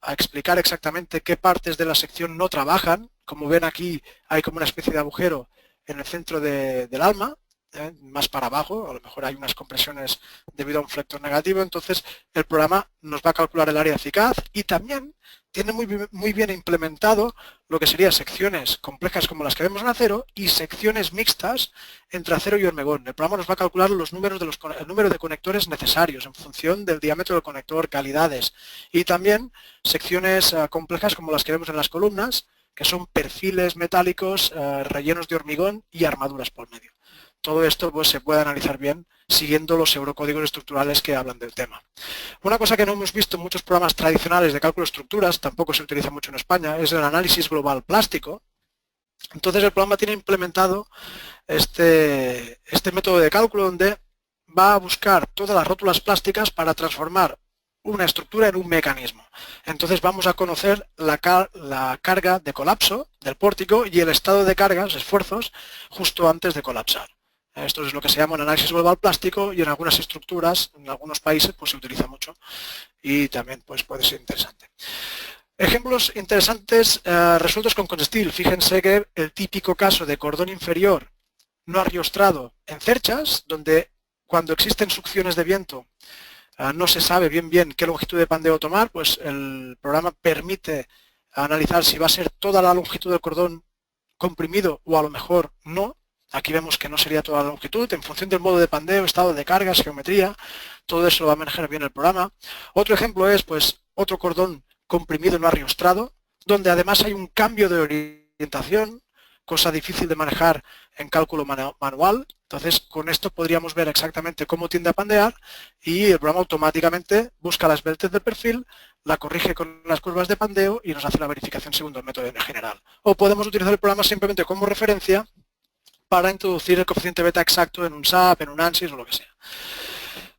a explicar exactamente qué partes de la sección no trabajan. Como ven aquí hay como una especie de agujero en el centro del alma, más para abajo, a lo mejor hay unas compresiones debido a un flector negativo, entonces el programa nos va a calcular el área eficaz y también tiene muy bien implementado lo que serían secciones complejas como las que vemos en acero y secciones mixtas entre acero y hormigón. El programa nos va a calcular los números el número de conectores necesarios en función del diámetro del conector, calidades, y también secciones complejas como las que vemos en las columnas, que son perfiles metálicos rellenos de hormigón y armaduras por medio. Todo esto pues, se puede analizar bien siguiendo los eurocódigos estructurales que hablan del tema. Una cosa que no hemos visto en muchos programas tradicionales de cálculo de estructuras, tampoco se utiliza mucho en España, es el análisis global plástico. Entonces el programa tiene implementado este método de cálculo donde va a buscar todas las rótulas plásticas para transformar una estructura en un mecanismo. Entonces vamos a conocer la carga de colapso del pórtico y el estado de cargas, esfuerzos, justo antes de colapsar. Esto es lo que se llama un análisis global plástico y en algunas estructuras, en algunos países, pues se utiliza mucho y también pues, puede ser interesante. Ejemplos interesantes resueltos con Consteel. Fíjense que el típico caso de cordón inferior no arriostrado en cerchas, donde cuando existen succiones de viento no se sabe bien qué longitud de pandeo tomar, pues el programa permite analizar si va a ser toda la longitud del cordón comprimido o a lo mejor no. Aquí vemos que no sería toda la longitud, en función del modo de pandeo, estado de cargas, geometría, todo eso lo va a manejar bien el programa. Otro ejemplo es pues otro cordón comprimido no arriostrado, donde además hay un cambio de orientación, cosa difícil de manejar en cálculo manual. Entonces con esto podríamos ver exactamente cómo tiende a pandear y el programa automáticamente busca las esbeltez del perfil, la corrige con las curvas de pandeo y nos hace la verificación según el método general. O podemos utilizar el programa simplemente como referencia para introducir el coeficiente beta exacto en un SAP, en un ANSYS o lo que sea.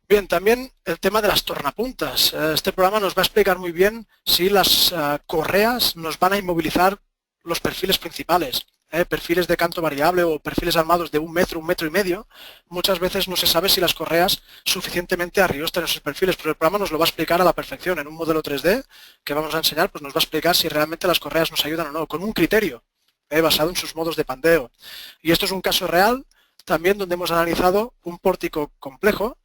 Bien, también el tema de las tornapuntas. Este programa nos va a explicar muy bien si las correas nos van a inmovilizar los perfiles principales. Perfiles de canto variable o perfiles armados de 1 metro, 1,5 metros. Muchas veces no se sabe si las correas suficientemente arriostran esos perfiles, pero el programa nos lo va a explicar a la perfección. En un modelo 3D que vamos a enseñar, pues nos va a explicar si realmente las correas nos ayudan o no, con un criterio. Basado en sus modos de pandeo. Y esto es un caso real también donde hemos analizado un pórtico complejo,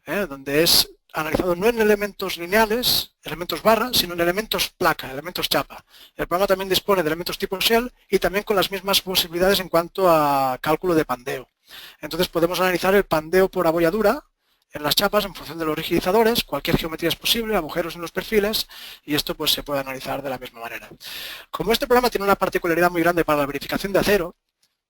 donde es analizado no en elementos lineales, elementos barra, sino en elementos placa, elementos chapa. El programa también dispone de elementos tipo shell y también con las mismas posibilidades en cuanto a cálculo de pandeo. Entonces podemos analizar el pandeo por abolladura en las chapas en función de los rigidizadores, cualquier geometría es posible, agujeros en los perfiles, y esto pues se puede analizar de la misma manera. Como este programa tiene una particularidad muy grande para la verificación de acero,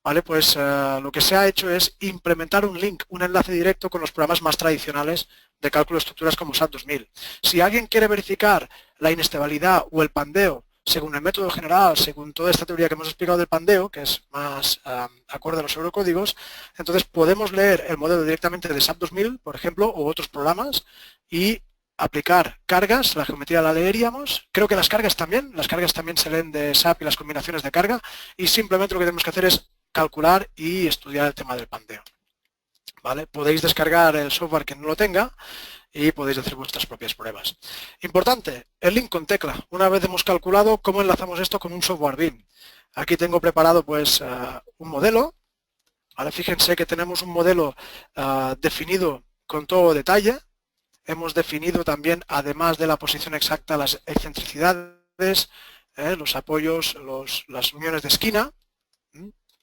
¿vale? Pues lo que se ha hecho es implementar un link, un enlace directo con los programas más tradicionales de cálculo de estructuras como SAT 2000. Si alguien quiere verificar la inestabilidad o el pandeo según el método general, según toda esta teoría que hemos explicado del pandeo, que es más acorde a los eurocódigos, entonces podemos leer el modelo directamente de SAP 2000, por ejemplo, o otros programas, y aplicar cargas, la geometría la leeríamos, creo que las cargas también se leen de SAP y las combinaciones de carga, y simplemente lo que tenemos que hacer es calcular y estudiar el tema del pandeo. ¿Vale? Podéis descargar el software que no lo tenga y podéis hacer vuestras propias pruebas. Importante, el link con tecla. Una vez hemos calculado cómo enlazamos esto con un software BIM. Aquí tengo preparado pues un modelo. ¿Vale? Fíjense que tenemos un modelo definido con todo detalle. Hemos definido también, además de la posición exacta, las excentricidades, los apoyos, las uniones de esquina,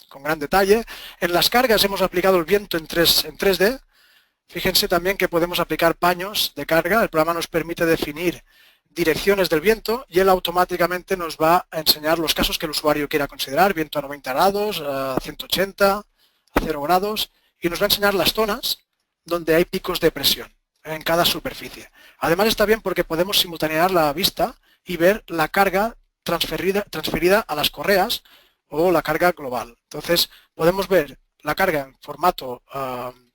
con gran detalle. En las cargas hemos aplicado el viento en 3D. Fíjense también que podemos aplicar paños de carga. El programa nos permite definir direcciones del viento y él automáticamente nos va a enseñar los casos que el usuario quiera considerar. Viento a 90 grados, a 180, a 0 grados. Y nos va a enseñar las zonas donde hay picos de presión en cada superficie. Además está bien porque podemos simultanear la vista y ver la carga transferida a las correas o la carga global. Entonces podemos ver la carga en formato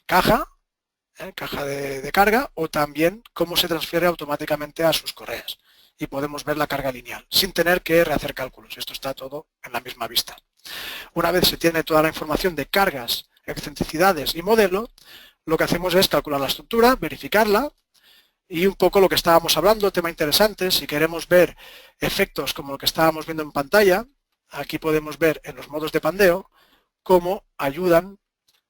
caja, caja de carga, o también cómo se transfiere automáticamente a sus correas. Y podemos ver la carga lineal, sin tener que rehacer cálculos. Esto está todo en la misma vista. Una vez se tiene toda la información de cargas, excentricidades y modelo, lo que hacemos es calcular la estructura, verificarla, y un poco lo que estábamos hablando, tema interesante, si queremos ver efectos como lo que estábamos viendo en pantalla, aquí podemos ver en los modos de pandeo cómo ayudan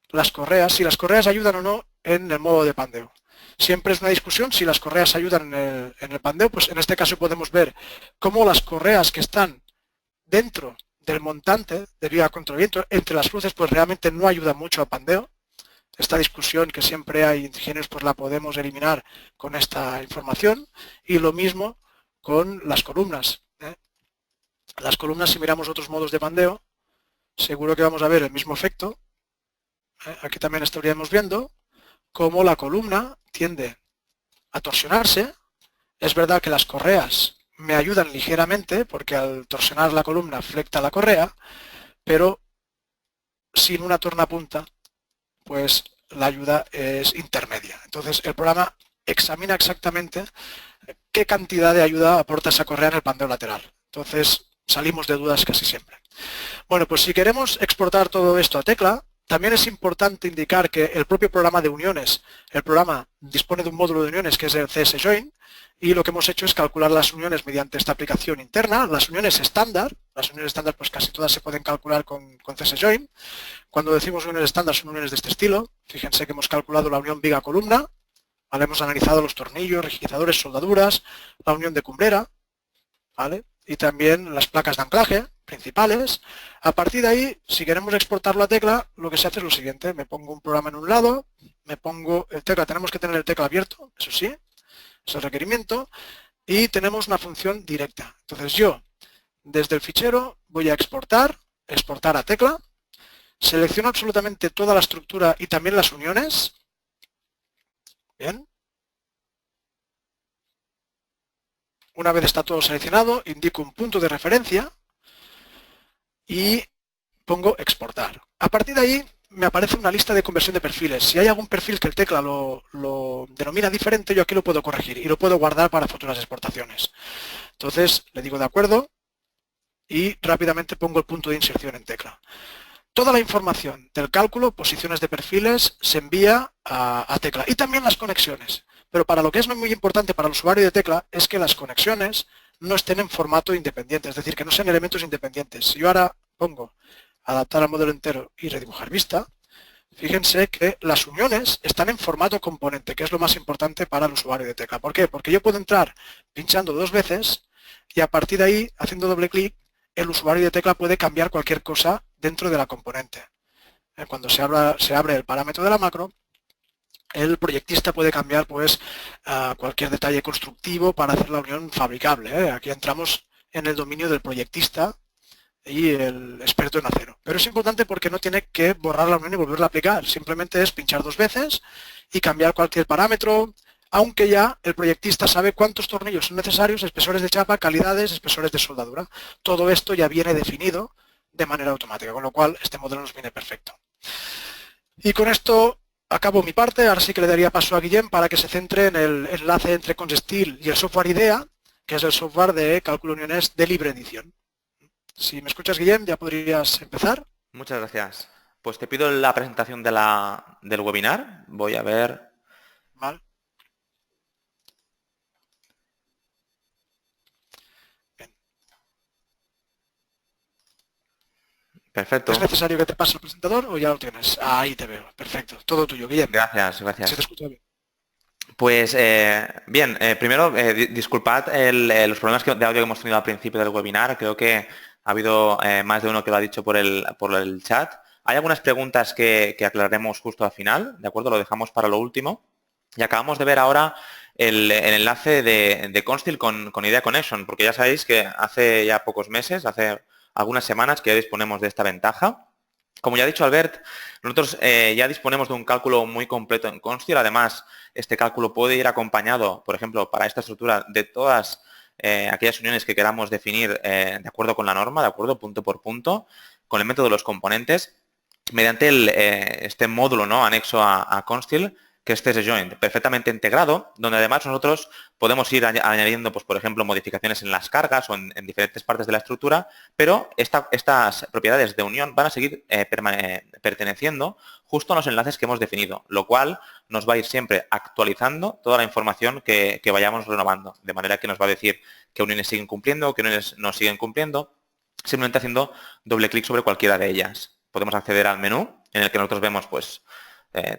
las correas, si las correas ayudan o no en el modo de pandeo. Siempre es una discusión si las correas ayudan en el pandeo, pues en este caso podemos ver cómo las correas que están dentro del montante de vía contra viento, entre las cruces, pues realmente no ayudan mucho al pandeo. Esta discusión que siempre hay ingenieros, pues la podemos eliminar con esta información, y lo mismo con las columnas. Las columnas, si miramos otros modos de pandeo, seguro que vamos a ver el mismo efecto. Aquí también estaríamos viendo cómo la columna tiende a torsionarse. Es verdad que las correas me ayudan ligeramente porque al torsionar la columna flecta la correa, pero sin una tornapunta, pues la ayuda es intermedia. Entonces el programa examina exactamente qué cantidad de ayuda aporta esa correa en el pandeo lateral. Entonces salimos de dudas casi siempre. Bueno, pues si queremos exportar todo esto a tecla, también es importante indicar que el propio programa de uniones, el programa dispone de un módulo de uniones que es el CS-Join, y lo que hemos hecho es calcular las uniones mediante esta aplicación interna. Las uniones estándar pues casi todas se pueden calcular con CS-Join. Cuando decimos uniones estándar son uniones de este estilo. Fíjense que hemos calculado la unión viga-columna, ¿vale? Hemos analizado los tornillos, rigidizadores, soldaduras, la unión de cumbrera, ¿vale? Y también las placas de anclaje principales. A partir de ahí, si queremos exportarlo a tecla, lo que se hace es lo siguiente: me pongo un programa en un lado, me pongo el tecla, tenemos que tener el tecla abierto, eso sí, es el requerimiento, y tenemos una función directa. Entonces yo, desde el fichero, voy a exportar a tecla, selecciono absolutamente toda la estructura y también las uniones. Bien. Una vez está todo seleccionado, indico un punto de referencia y pongo exportar. A partir de ahí me aparece una lista de conversión de perfiles. Si hay algún perfil que el tecla lo denomina diferente, yo aquí lo puedo corregir y lo puedo guardar para futuras exportaciones. Entonces le digo de acuerdo y rápidamente pongo el punto de inserción en tecla. Toda la información del cálculo, posiciones de perfiles, se envía a tecla y también las conexiones. Pero para lo que es muy importante para el usuario de tecla es que las conexiones no estén en formato independiente, es decir, que no sean elementos independientes. Si yo ahora pongo adaptar al modelo entero y redibujar vista, fíjense que las uniones están en formato componente, que es lo más importante para el usuario de tecla. ¿Por qué? Porque yo puedo entrar pinchando 2 veces y a partir de ahí, haciendo doble clic, el usuario de tecla puede cambiar cualquier cosa dentro de la componente. Cuando se abre el parámetro de la macro, el proyectista puede cambiar pues cualquier detalle constructivo para hacer la unión fabricable. Aquí entramos en el dominio del proyectista y el experto en acero. Pero es importante porque no tiene que borrar la unión y volverla a aplicar. Simplemente es pinchar 2 veces y cambiar cualquier parámetro, aunque ya el proyectista sabe cuántos tornillos son necesarios, espesores de chapa, calidades, espesores de soldadura. Todo esto ya viene definido de manera automática, con lo cual este modelo nos viene perfecto. Y con esto acabo mi parte. Ahora sí que le daría paso a Guillem para que se centre en el enlace entre Consteel y el software IDEA, que es el software de cálculo de uniones de libre edición. Si me escuchas, Guillem, ya podrías empezar. Muchas gracias. Pues te pido la presentación del webinar. Voy a ver. Vale. Bien. Perfecto. ¿Es necesario que te pase el presentador o ya lo tienes? Ahí te veo. Perfecto. Todo tuyo, Guillem. Gracias. Se te escucha bien. Pues bien, primero disculpad los problemas de audio que hemos tenido al principio del webinar. Creo que ha habido más de uno que lo ha dicho por el chat. Hay algunas preguntas que aclararemos justo al final, ¿de acuerdo? Lo dejamos para lo último. Y acabamos de ver ahora el enlace de Consteel con IDEA Connection, porque ya sabéis que hace ya pocos meses, hace algunas semanas que ya disponemos de esta ventaja. Como ya ha dicho Albert, nosotros ya disponemos de un cálculo muy completo en Consteel. Además, este cálculo puede ir acompañado, por ejemplo, para esta estructura, de todas aquellas uniones que queramos definir de acuerdo con la norma, de acuerdo, punto por punto, con el método de los componentes, mediante este módulo, ¿no?, anexo a Consteel, que es CS-Joint, perfectamente integrado, donde además nosotros podemos ir añadiendo, pues, por ejemplo, modificaciones en las cargas o en diferentes partes de la estructura, pero estas propiedades de unión van a seguir perteneciendo justo a los enlaces que hemos definido, lo cual nos va a ir siempre actualizando toda la información que vayamos renovando, de manera que nos va a decir qué uniones siguen cumpliendo, qué uniones no siguen cumpliendo, simplemente haciendo doble clic sobre cualquiera de ellas. Podemos acceder al menú, en el que nosotros vemos, pues,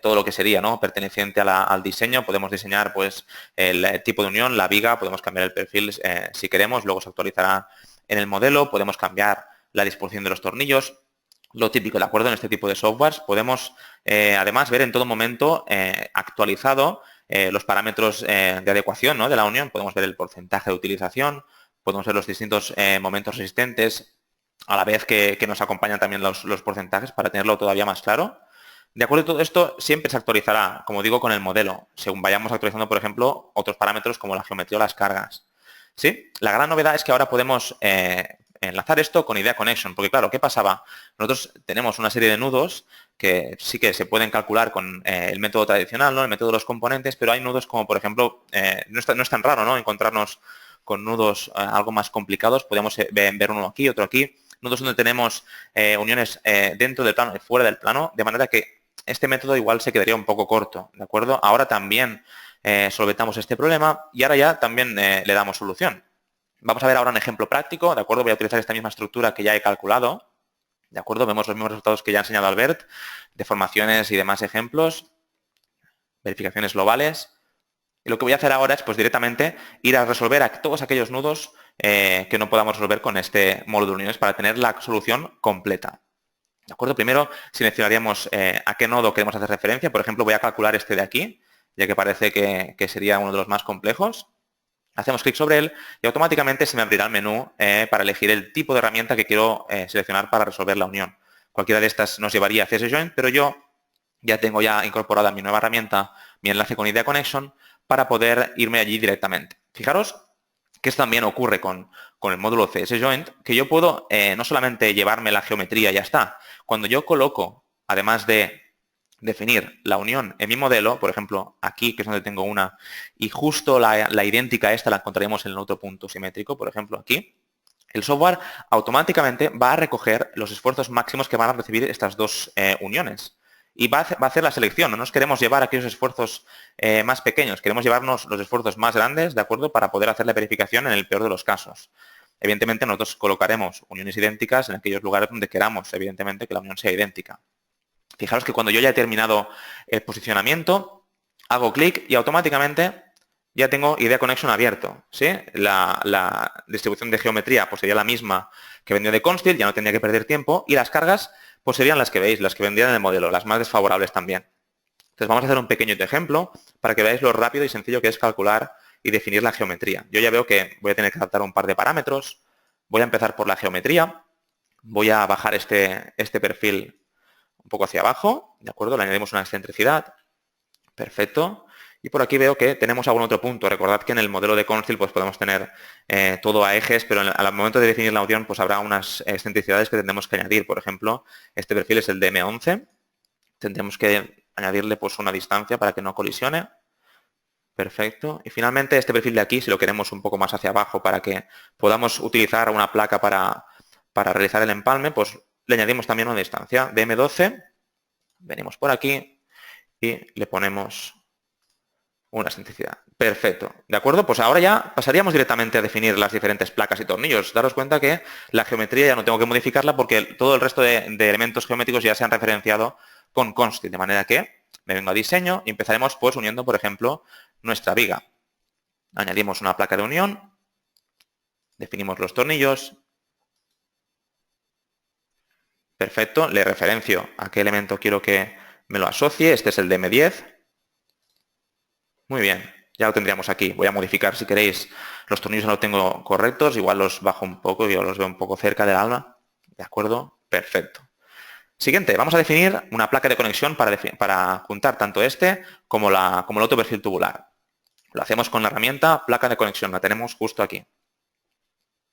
todo lo que sería, ¿no?, perteneciente al diseño. Podemos diseñar, pues, el tipo de unión, la viga, podemos cambiar el perfil si queremos, luego se actualizará en el modelo, podemos cambiar la disposición de los tornillos, lo típico, ¿de acuerdo? En este tipo de softwares podemos además ver en todo momento actualizado los parámetros de adecuación, ¿no?, de la unión. Podemos ver el porcentaje de utilización, podemos ver los distintos momentos resistentes, a la vez que nos acompañan también los porcentajes para tenerlo todavía más claro. De acuerdo a todo esto, siempre se actualizará, como digo, con el modelo, según vayamos actualizando, por ejemplo, otros parámetros como la geometría o las cargas. ¿Sí? La gran novedad es que ahora podemos enlazar esto con Idea Connection, porque claro, ¿qué pasaba? Nosotros tenemos una serie de nudos que sí que se pueden calcular con el método tradicional, ¿no? El método de los componentes, pero hay nudos como, por ejemplo, no es tan raro, ¿no? Encontrarnos con nudos algo más complicados. Podemos ver uno aquí, otro aquí. Nudos donde tenemos uniones dentro del plano y fuera del plano, de manera que este método igual se quedaría un poco corto, ¿de acuerdo? Ahora también solventamos este problema y ahora ya también le damos solución. Vamos a ver ahora un ejemplo práctico, ¿de acuerdo? Voy a utilizar esta misma estructura que ya he calculado, ¿de acuerdo? Vemos los mismos resultados que ya ha enseñado Albert, deformaciones y demás ejemplos, verificaciones globales. Y lo que voy a hacer ahora es, pues directamente, ir a resolver a todos aquellos nudos que no podamos resolver con este módulo de uniones para tener la solución completa. ¿De acuerdo? Primero seleccionaríamos a qué nodo queremos hacer referencia. Por ejemplo, voy a calcular este de aquí, ya que parece que sería uno de los más complejos. Hacemos clic sobre él y automáticamente se me abrirá el menú para elegir el tipo de herramienta que quiero seleccionar para resolver la unión. Cualquiera de estas nos llevaría a CSJoint, pero yo ya tengo incorporada mi nueva herramienta, mi enlace con Idea Connection, para poder irme allí directamente. Fijaros que esto también ocurre con el módulo CSJoint, que yo puedo no solamente llevarme la geometría y ya está. Cuando yo coloco, además de definir la unión en mi modelo, por ejemplo, aquí, que es donde tengo una, y justo la idéntica a esta la encontraríamos en el otro punto simétrico, por ejemplo, aquí, el software automáticamente va a recoger los esfuerzos máximos que van a recibir estas dos uniones. Y va a hacer la selección. No nos queremos llevar aquellos esfuerzos más pequeños, queremos llevarnos los esfuerzos más grandes, ¿de acuerdo? Para poder hacer la verificación en el peor de los casos. Evidentemente, nosotros colocaremos uniones idénticas en aquellos lugares donde queramos, evidentemente, que la unión sea idéntica. Fijaros que cuando yo ya he terminado el posicionamiento, hago clic y automáticamente ya tengo Idea Connection abierto, ¿sí? La distribución de geometría pues sería la misma que venía de Constil, ya no tendría que perder tiempo, y las cargas pues serían las que veis, las que vendrían en el modelo, las más desfavorables también. Entonces vamos a hacer un pequeño ejemplo para que veáis lo rápido y sencillo que es calcular y definir la geometría. Yo ya veo que voy a tener que adaptar un par de parámetros. Voy a empezar por la geometría. Voy a bajar este perfil un poco hacia abajo, ¿de acuerdo? Le añadimos una excentricidad. Perfecto. Y por aquí veo que tenemos algún otro punto. Recordad que en el modelo de Constil pues podemos tener todo a ejes, pero al momento de definir la unión pues habrá unas excentricidades que tendremos que añadir. Por ejemplo, este perfil es el DM11. Tendremos que añadirle pues una distancia para que no colisione. Perfecto. Y finalmente este perfil de aquí, si lo queremos un poco más hacia abajo para que podamos utilizar una placa para realizar el empalme, pues le añadimos también una distancia. DM12. Venimos por aquí y le ponemos una excentricidad. Perfecto. ¿De acuerdo? Pues ahora ya pasaríamos directamente a definir las diferentes placas y tornillos. Daros cuenta que la geometría ya no tengo que modificarla porque todo el resto de elementos geométricos ya se han referenciado con Constil. De manera que me vengo a diseño y empezaremos pues uniendo, por ejemplo, nuestra viga. Añadimos una placa de unión. Definimos los tornillos. Perfecto. Le referencio a qué elemento quiero que me lo asocie. Este es el DM10. Muy bien, ya lo tendríamos aquí. Voy a modificar, si queréis, los tornillos no los tengo correctos, igual los bajo un poco, yo los veo un poco cerca del alma. ¿De acuerdo? Perfecto. Siguiente, vamos a definir una placa de conexión para juntar tanto este como el otro perfil tubular. Lo hacemos con la herramienta placa de conexión, la tenemos justo aquí.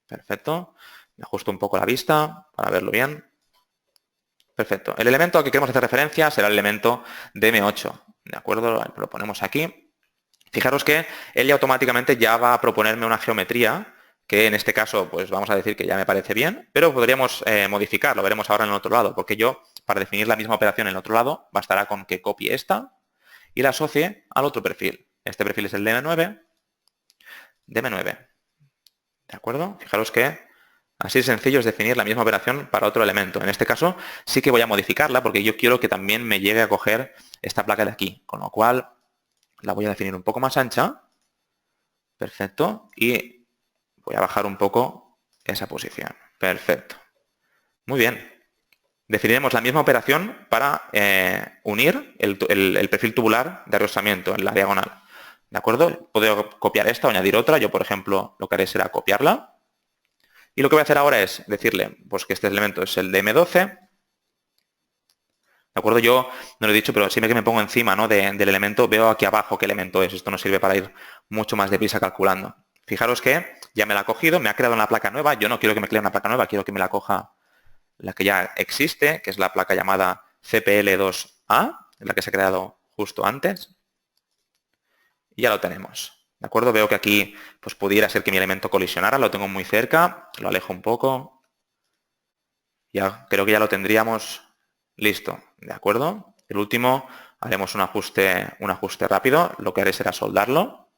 Perfecto. Me ajusto un poco la vista para verlo bien. Perfecto. El elemento al que queremos hacer referencia será el elemento DM8. ¿De acuerdo? Lo ponemos aquí. Fijaros que él ya automáticamente ya va a proponerme una geometría que en este caso pues vamos a decir que ya me parece bien, pero podríamos modificar, lo veremos ahora en el otro lado, porque yo para definir la misma operación en el otro lado bastará con que copie esta y la asocie al otro perfil. Este perfil es el DM9. ¿De acuerdo? Fijaros que así de sencillo es definir la misma operación para otro elemento. En este caso sí que voy a modificarla porque yo quiero que también me llegue a coger esta placa de aquí, con lo cual la voy a definir un poco más ancha. Perfecto. Y voy a bajar un poco esa posición. Perfecto. Muy bien. Definiremos la misma operación para unir el perfil tubular de arrostramiento en la diagonal. ¿De acuerdo? Puedo copiar esta o añadir otra. Yo, por ejemplo, lo que haré será copiarla. Y lo que voy a hacer ahora es decirle pues, que este elemento es el de M12. ¿De acuerdo? Yo no lo he dicho, pero siempre que me pongo encima, ¿no? del elemento, veo aquí abajo qué elemento es. Esto nos sirve para ir mucho más deprisa calculando. Fijaros que ya me la ha cogido, me ha creado una placa nueva. Yo no quiero que me cree una placa nueva, quiero que me la coja la que ya existe, que es la placa llamada CPL2A, la que se ha creado justo antes. Y ya lo tenemos. ¿De acuerdo? Veo que aquí pues, pudiera ser que mi elemento colisionara, lo tengo muy cerca, lo alejo un poco. Ya creo que ya lo tendríamos listo. ¿De acuerdo? El último, haremos un ajuste rápido. Lo que haré será soldarlo.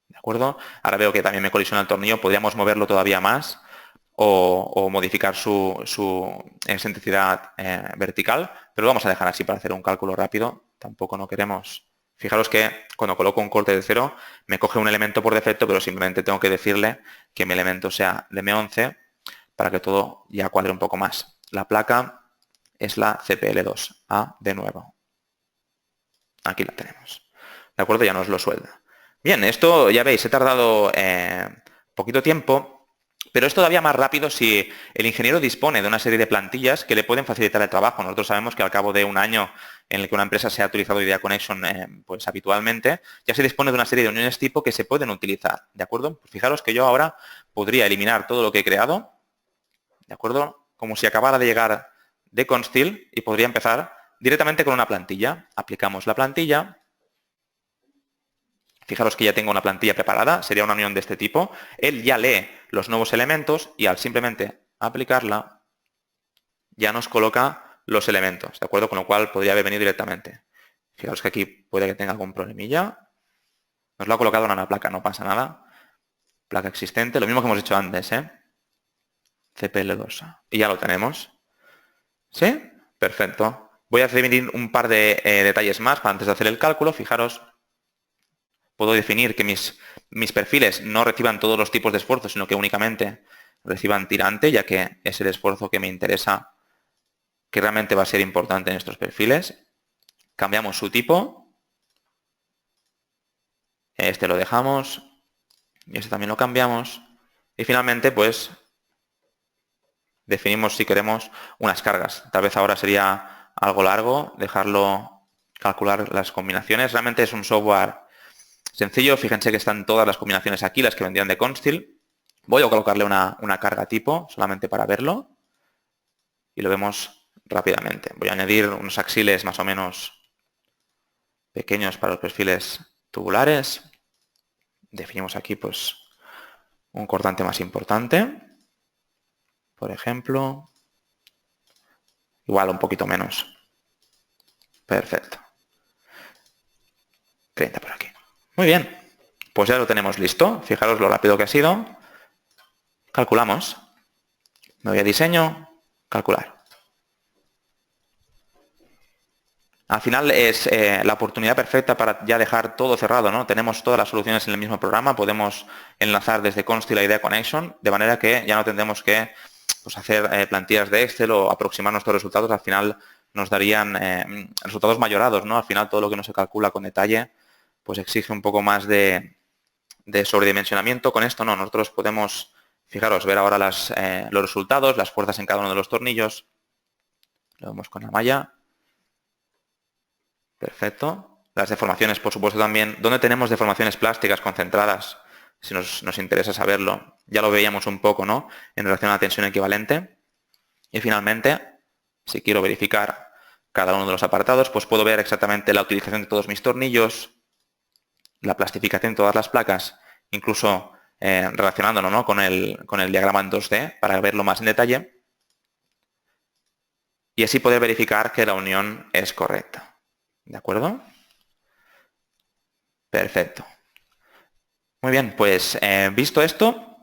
¿De acuerdo? Ahora veo que también me colisiona el tornillo. Podríamos moverlo todavía más o modificar su excentricidad vertical, pero lo vamos a dejar así para hacer un cálculo rápido. Tampoco no queremos... Fijaros que cuando coloco un corte de 0 me coge un elemento por defecto, pero simplemente tengo que decirle que mi elemento sea de M11 para que todo ya cuadre un poco más. La placa es la CPL2A de nuevo. Aquí la tenemos. ¿De acuerdo? Ya nos lo suelda. Bien, esto ya veis, he tardado poquito tiempo, pero es todavía más rápido si el ingeniero dispone de una serie de plantillas que le pueden facilitar el trabajo. Nosotros sabemos que al cabo de un año en el que una empresa se ha utilizado Idea Connection pues habitualmente, ya se dispone de una serie de uniones tipo que se pueden utilizar. ¿De acuerdo? Pues fijaros que yo ahora podría eliminar todo lo que he creado, ¿de acuerdo? Como si acabara de llegar de Consteel y podría empezar directamente con una plantilla. Aplicamos la plantilla. Fijaros que ya tengo una plantilla preparada, sería una unión de este tipo. Él ya lee los nuevos elementos y al simplemente aplicarla ya nos coloca los elementos, ¿de acuerdo? Con lo cual podría haber venido directamente. Fijaros que aquí puede que tenga algún problemilla. Nos lo ha colocado en una placa, no pasa nada. Placa existente, lo mismo que hemos hecho antes, ¿eh? CPL2. Y ya lo tenemos. ¿Sí? Perfecto. Voy a definir un par de detalles más para antes de hacer el cálculo. Fijaros. Puedo definir que mis perfiles no reciban todos los tipos de esfuerzo, sino que únicamente reciban tirante, ya que es el esfuerzo que me interesa, que realmente va a ser importante en estos perfiles. Cambiamos su tipo. Este lo dejamos. Y este también lo cambiamos. Y finalmente, pues, definimos si queremos unas cargas. Tal vez ahora sería algo largo dejarlo calcular las combinaciones. Realmente es un software sencillo, fíjense que están todas las combinaciones aquí, las que vendrían de Consteel. Voy a colocarle una carga tipo, solamente para verlo. Y lo vemos rápidamente. Voy a añadir unos axiles más o menos pequeños para los perfiles tubulares. Definimos aquí pues un cortante más importante. Por ejemplo. Igual un poquito menos. Perfecto. 30 por aquí. Muy bien, pues ya lo tenemos listo. Fijaros lo rápido que ha sido. Calculamos. Me voy a diseño, calcular. Al final es la oportunidad perfecta para ya dejar todo cerrado, ¿no? Tenemos todas las soluciones en el mismo programa, podemos enlazar desde Consteel a Idea Connection, de manera que ya no tendremos que pues, hacer plantillas de Excel o aproximar nuestros resultados. Al final nos darían resultados mayorados, ¿no? Al final todo lo que no se calcula con detalle pues exige un poco más de sobredimensionamiento. Con esto no, nosotros podemos, fijaros, ver ahora los resultados, las fuerzas en cada uno de los tornillos. Lo vemos con la malla. Perfecto. Las deformaciones, por supuesto, también. ¿Dónde tenemos deformaciones plásticas concentradas? Si nos interesa saberlo. Ya lo veíamos un poco, ¿no? En relación a la tensión equivalente. Y finalmente, si quiero verificar cada uno de los apartados, pues puedo ver exactamente la utilización de todos mis tornillos, la plastificación de todas las placas, incluso relacionándolo, ¿no? con el diagrama en 2D para verlo más en detalle y así poder verificar que la unión es correcta. ¿De acuerdo? Perfecto. Muy bien, pues visto esto,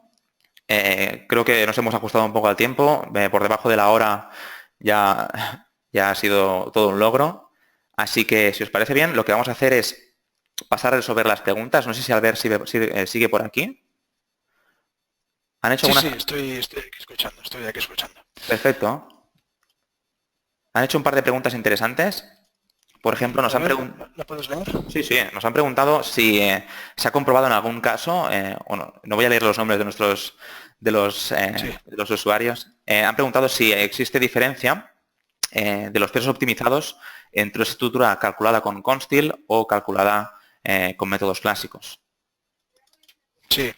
creo que nos hemos ajustado un poco al tiempo. Por debajo de la hora ya ha sido todo un logro. Así que, si os parece bien, lo que vamos a hacer es pasar a resolver las preguntas. No sé si Albert sigue por aquí. ¿Han hecho Sí, estoy aquí escuchando. Perfecto. ¿Han hecho un par de preguntas interesantes? Por ejemplo, nos han preguntado... ¿La puedes leer? Sí, sí, nos han preguntado si se ha comprobado en algún caso, bueno, no voy a leer los nombres de los usuarios, han preguntado si existe diferencia de los pesos optimizados entre esa estructura calculada con Constil o calculada con métodos clásicos. Sí,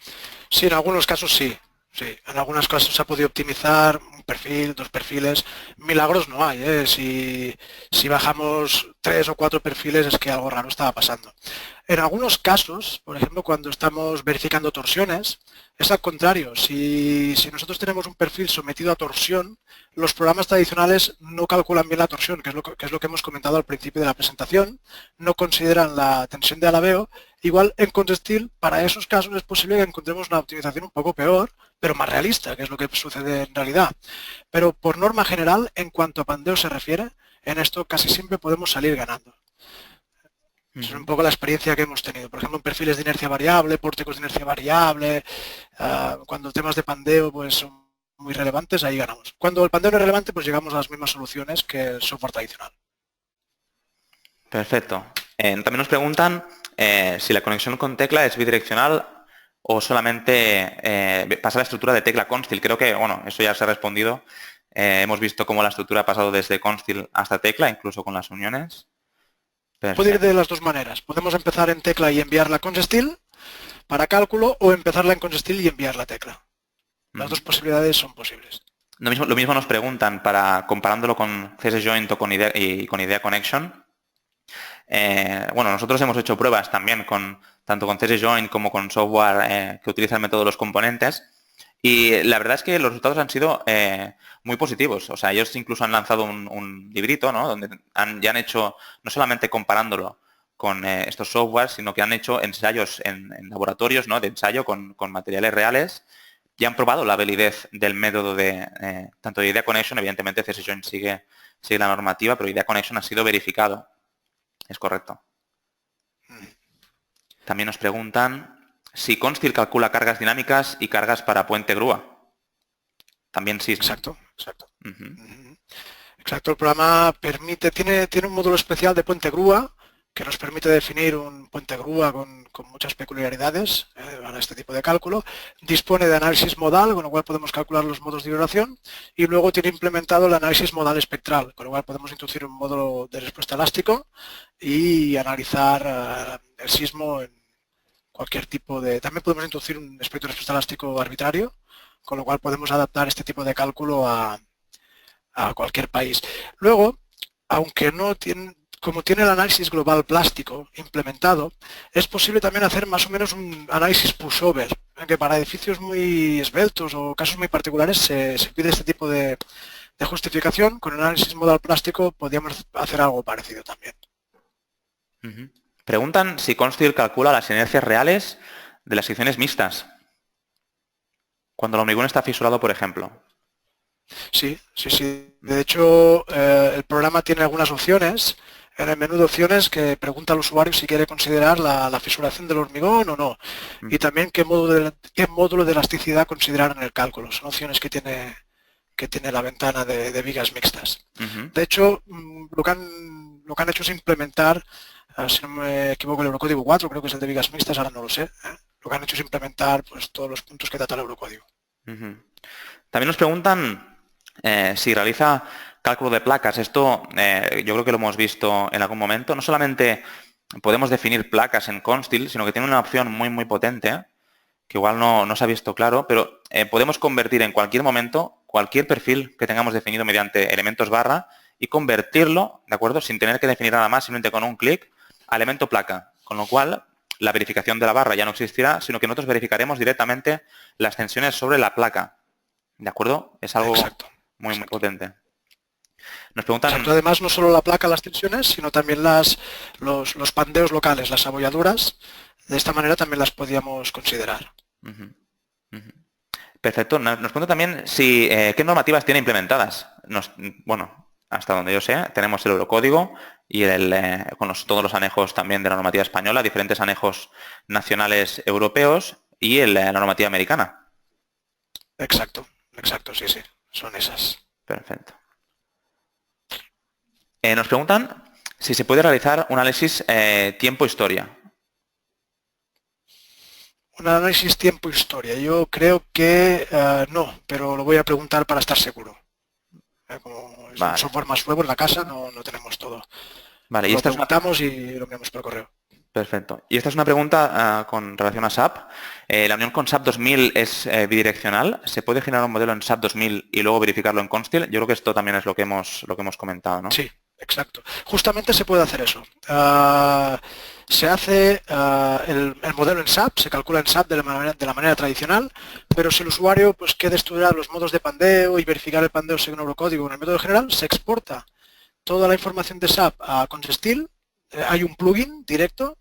sí, en algunos casos sí. Sí, en algunos casos se ha podido optimizar un perfil, 2 perfiles. Milagros no hay, ¿eh? Si bajamos 3 o 4 perfiles es que algo raro estaba pasando. En algunos casos, por ejemplo, cuando estamos verificando torsiones, es al contrario. Si nosotros tenemos un perfil sometido a torsión, los programas tradicionales no calculan bien la torsión, que es lo que hemos comentado al principio de la presentación, no consideran la tensión de alabeo. Igual en ConStil, para esos casos es posible que encontremos una optimización un poco peor, pero más realista, que es lo que sucede en realidad. Pero por norma general, en cuanto a pandeo se refiere, en esto casi siempre podemos salir ganando. Es un poco la experiencia que hemos tenido. Por ejemplo, en perfiles de inercia variable, pórticos de inercia variable, cuando temas de pandeo pues, son muy relevantes, ahí ganamos. Cuando el pandeo no es relevante, pues llegamos a las mismas soluciones que el software tradicional. Perfecto. También nos preguntan si la conexión con tecla es bidireccional o solamente pasa la estructura de tecla Constil. Creo que, bueno, eso ya se ha respondido. Hemos visto cómo la estructura ha pasado desde Constil hasta tecla, incluso con las uniones. Perfecto. Puede ir de las dos maneras. Podemos empezar en tecla y enviarla a ConStil para cálculo o empezarla en ConStil y enviarla a tecla. Las dos posibilidades son posibles. Lo mismo nos preguntan comparándolo con CSJoint o con Idea Connection. Bueno, nosotros hemos hecho pruebas también tanto con CSJoint como con software que utiliza el método de los componentes y la verdad es que los resultados han sido muy positivos. O sea, ellos incluso han lanzado un librito, ¿no? Donde ya han hecho, no solamente comparándolo con estos softwares, sino que han hecho ensayos en laboratorios, ¿no? De ensayo con materiales reales y han probado la validez del método de tanto de Idea Connection. Evidentemente CSJoint sigue la normativa, pero Idea Connection ha sido verificado. Es correcto. También nos preguntan si Constil calcula cargas dinámicas y cargas para puente grúa. También sí. Exacto. Exacto, el programa tiene un módulo especial de puente grúa que nos permite definir un puente grúa con muchas peculiaridades para este tipo de cálculo. Dispone de análisis modal, con lo cual podemos calcular los modos de vibración, y luego tiene implementado el análisis modal espectral, con lo cual podemos introducir un módulo de respuesta elástico y analizar el sismo en cualquier tipo de... También podemos introducir un espectro de respuesta elástico arbitrario, con lo cual podemos adaptar este tipo de cálculo a cualquier país. Luego, aunque no tiene... Como tiene el análisis global plástico implementado, es posible también hacer más o menos un análisis pushover, en que para edificios muy esbeltos o casos muy particulares se pide este tipo de justificación. Con el análisis modal plástico podríamos hacer algo parecido también. Preguntan si Constil calcula las inercias reales de las secciones mixtas, cuando el hormigón está fisurado, por ejemplo. Sí. De hecho, el programa tiene algunas opciones en el menú de opciones que pregunta al usuario si quiere considerar la fisuración del hormigón o no. Y también qué módulo de elasticidad considerar en el cálculo. Son opciones que tiene la ventana de vigas mixtas. De hecho, lo que han hecho es implementar, si no me equivoco, el Eurocódigo 4, creo que es el de vigas mixtas, ahora no lo sé. Lo que han hecho es implementar pues, todos los puntos que trata el Eurocódigo. También nos preguntan si realiza cálculo de placas. Esto yo creo que lo hemos visto en algún momento. No solamente podemos definir placas en Constil, sino que tiene una opción muy potente, que igual no se ha visto claro, pero podemos convertir en cualquier momento cualquier perfil que tengamos definido mediante elementos barra y convertirlo, ¿de acuerdo? Sin tener que definir nada más, simplemente con un clic, a elemento placa. Con lo cual, la verificación de la barra ya no existirá, sino que nosotros verificaremos directamente las tensiones sobre la placa. ¿De acuerdo? Es algo muy potente. Nos preguntan... Exacto. Además, no solo la placa, las tensiones, sino también los pandeos locales, las abolladuras. De esta manera también las podíamos considerar. Perfecto. Nos preguntan también si qué normativas tiene implementadas. Bueno, hasta donde yo sé, tenemos el Eurocódigo y con todos los anejos también de la normativa española, diferentes anejos nacionales europeos y la normativa americana. Exacto, sí. Son esas. Perfecto. Nos preguntan si se puede realizar un análisis tiempo-historia. Un análisis tiempo-historia. Yo creo que no, pero lo voy a preguntar para estar seguro. Como es un software más nuevo en la casa, no tenemos todo. Vale, y lo esta preguntamos y lo enviamos por correo. Perfecto. Y esta es una pregunta con relación a SAP. ¿La unión con SAP 2000 es bidireccional? ¿Se puede generar un modelo en SAP 2000 y luego verificarlo en Constil? Yo creo que esto también es lo que hemos comentado, ¿no? Sí, exacto. Justamente se puede hacer eso. Se hace el modelo en SAP, se calcula en SAP de la manera tradicional, pero si el usuario pues, quiere estudiar los modos de pandeo y verificar el pandeo según Eurocódigo en el método general, se exporta toda la información de SAP a Constil. Hay un plugin directo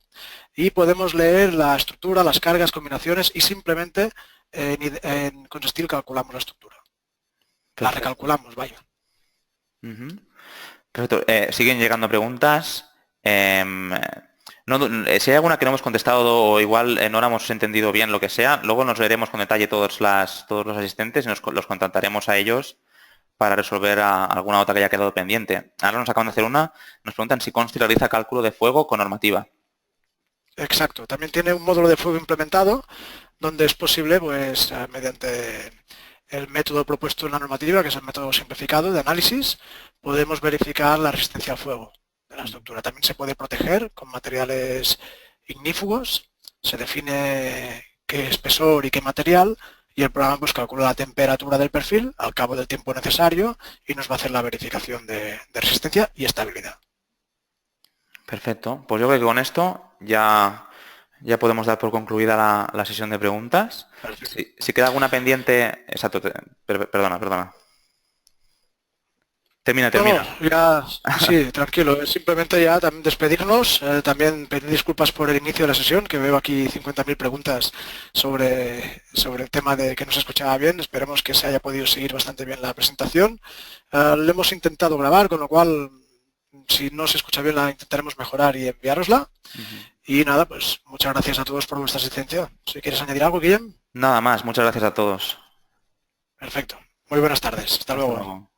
y podemos leer la estructura, las cargas, combinaciones y simplemente en Constil calculamos la estructura. Perfecto. La recalculamos, vaya. Perfecto. Siguen llegando preguntas. Si hay alguna que no hemos contestado o igual no la hemos entendido bien, lo que sea, luego nos leeremos con detalle todos los asistentes y los contactaremos a ellos para resolver alguna otra que haya quedado pendiente. Ahora nos acaban de hacer una. Nos preguntan si Constil realiza cálculo de fuego con normativa. Exacto. También tiene un módulo de fuego implementado donde es posible, pues, mediante el método propuesto en la normativa, que es el método simplificado de análisis, podemos verificar la resistencia al fuego de la estructura. También se puede proteger con materiales ignífugos. Se define qué espesor y qué material y el programa pues calcula la temperatura del perfil al cabo del tiempo necesario y nos va a hacer la verificación de resistencia y estabilidad. Perfecto. Pues yo creo que con esto ya podemos dar por concluida la sesión de preguntas. Si queda alguna pendiente... Exacto, perdona. Termina. No, ya, sí, tranquilo. Simplemente ya también despedirnos, también pedir disculpas por el inicio de la sesión, que veo aquí 50.000 preguntas sobre el tema de que no se escuchaba bien. Esperemos que se haya podido seguir bastante bien la presentación. Lo hemos intentado grabar, con lo cual, si no se escucha bien, la intentaremos mejorar y enviárosla. Y nada, pues muchas gracias a todos por vuestra asistencia. Si quieres añadir algo, Guillem. Nada más, muchas gracias a todos. Perfecto. Muy buenas tardes. Hasta luego.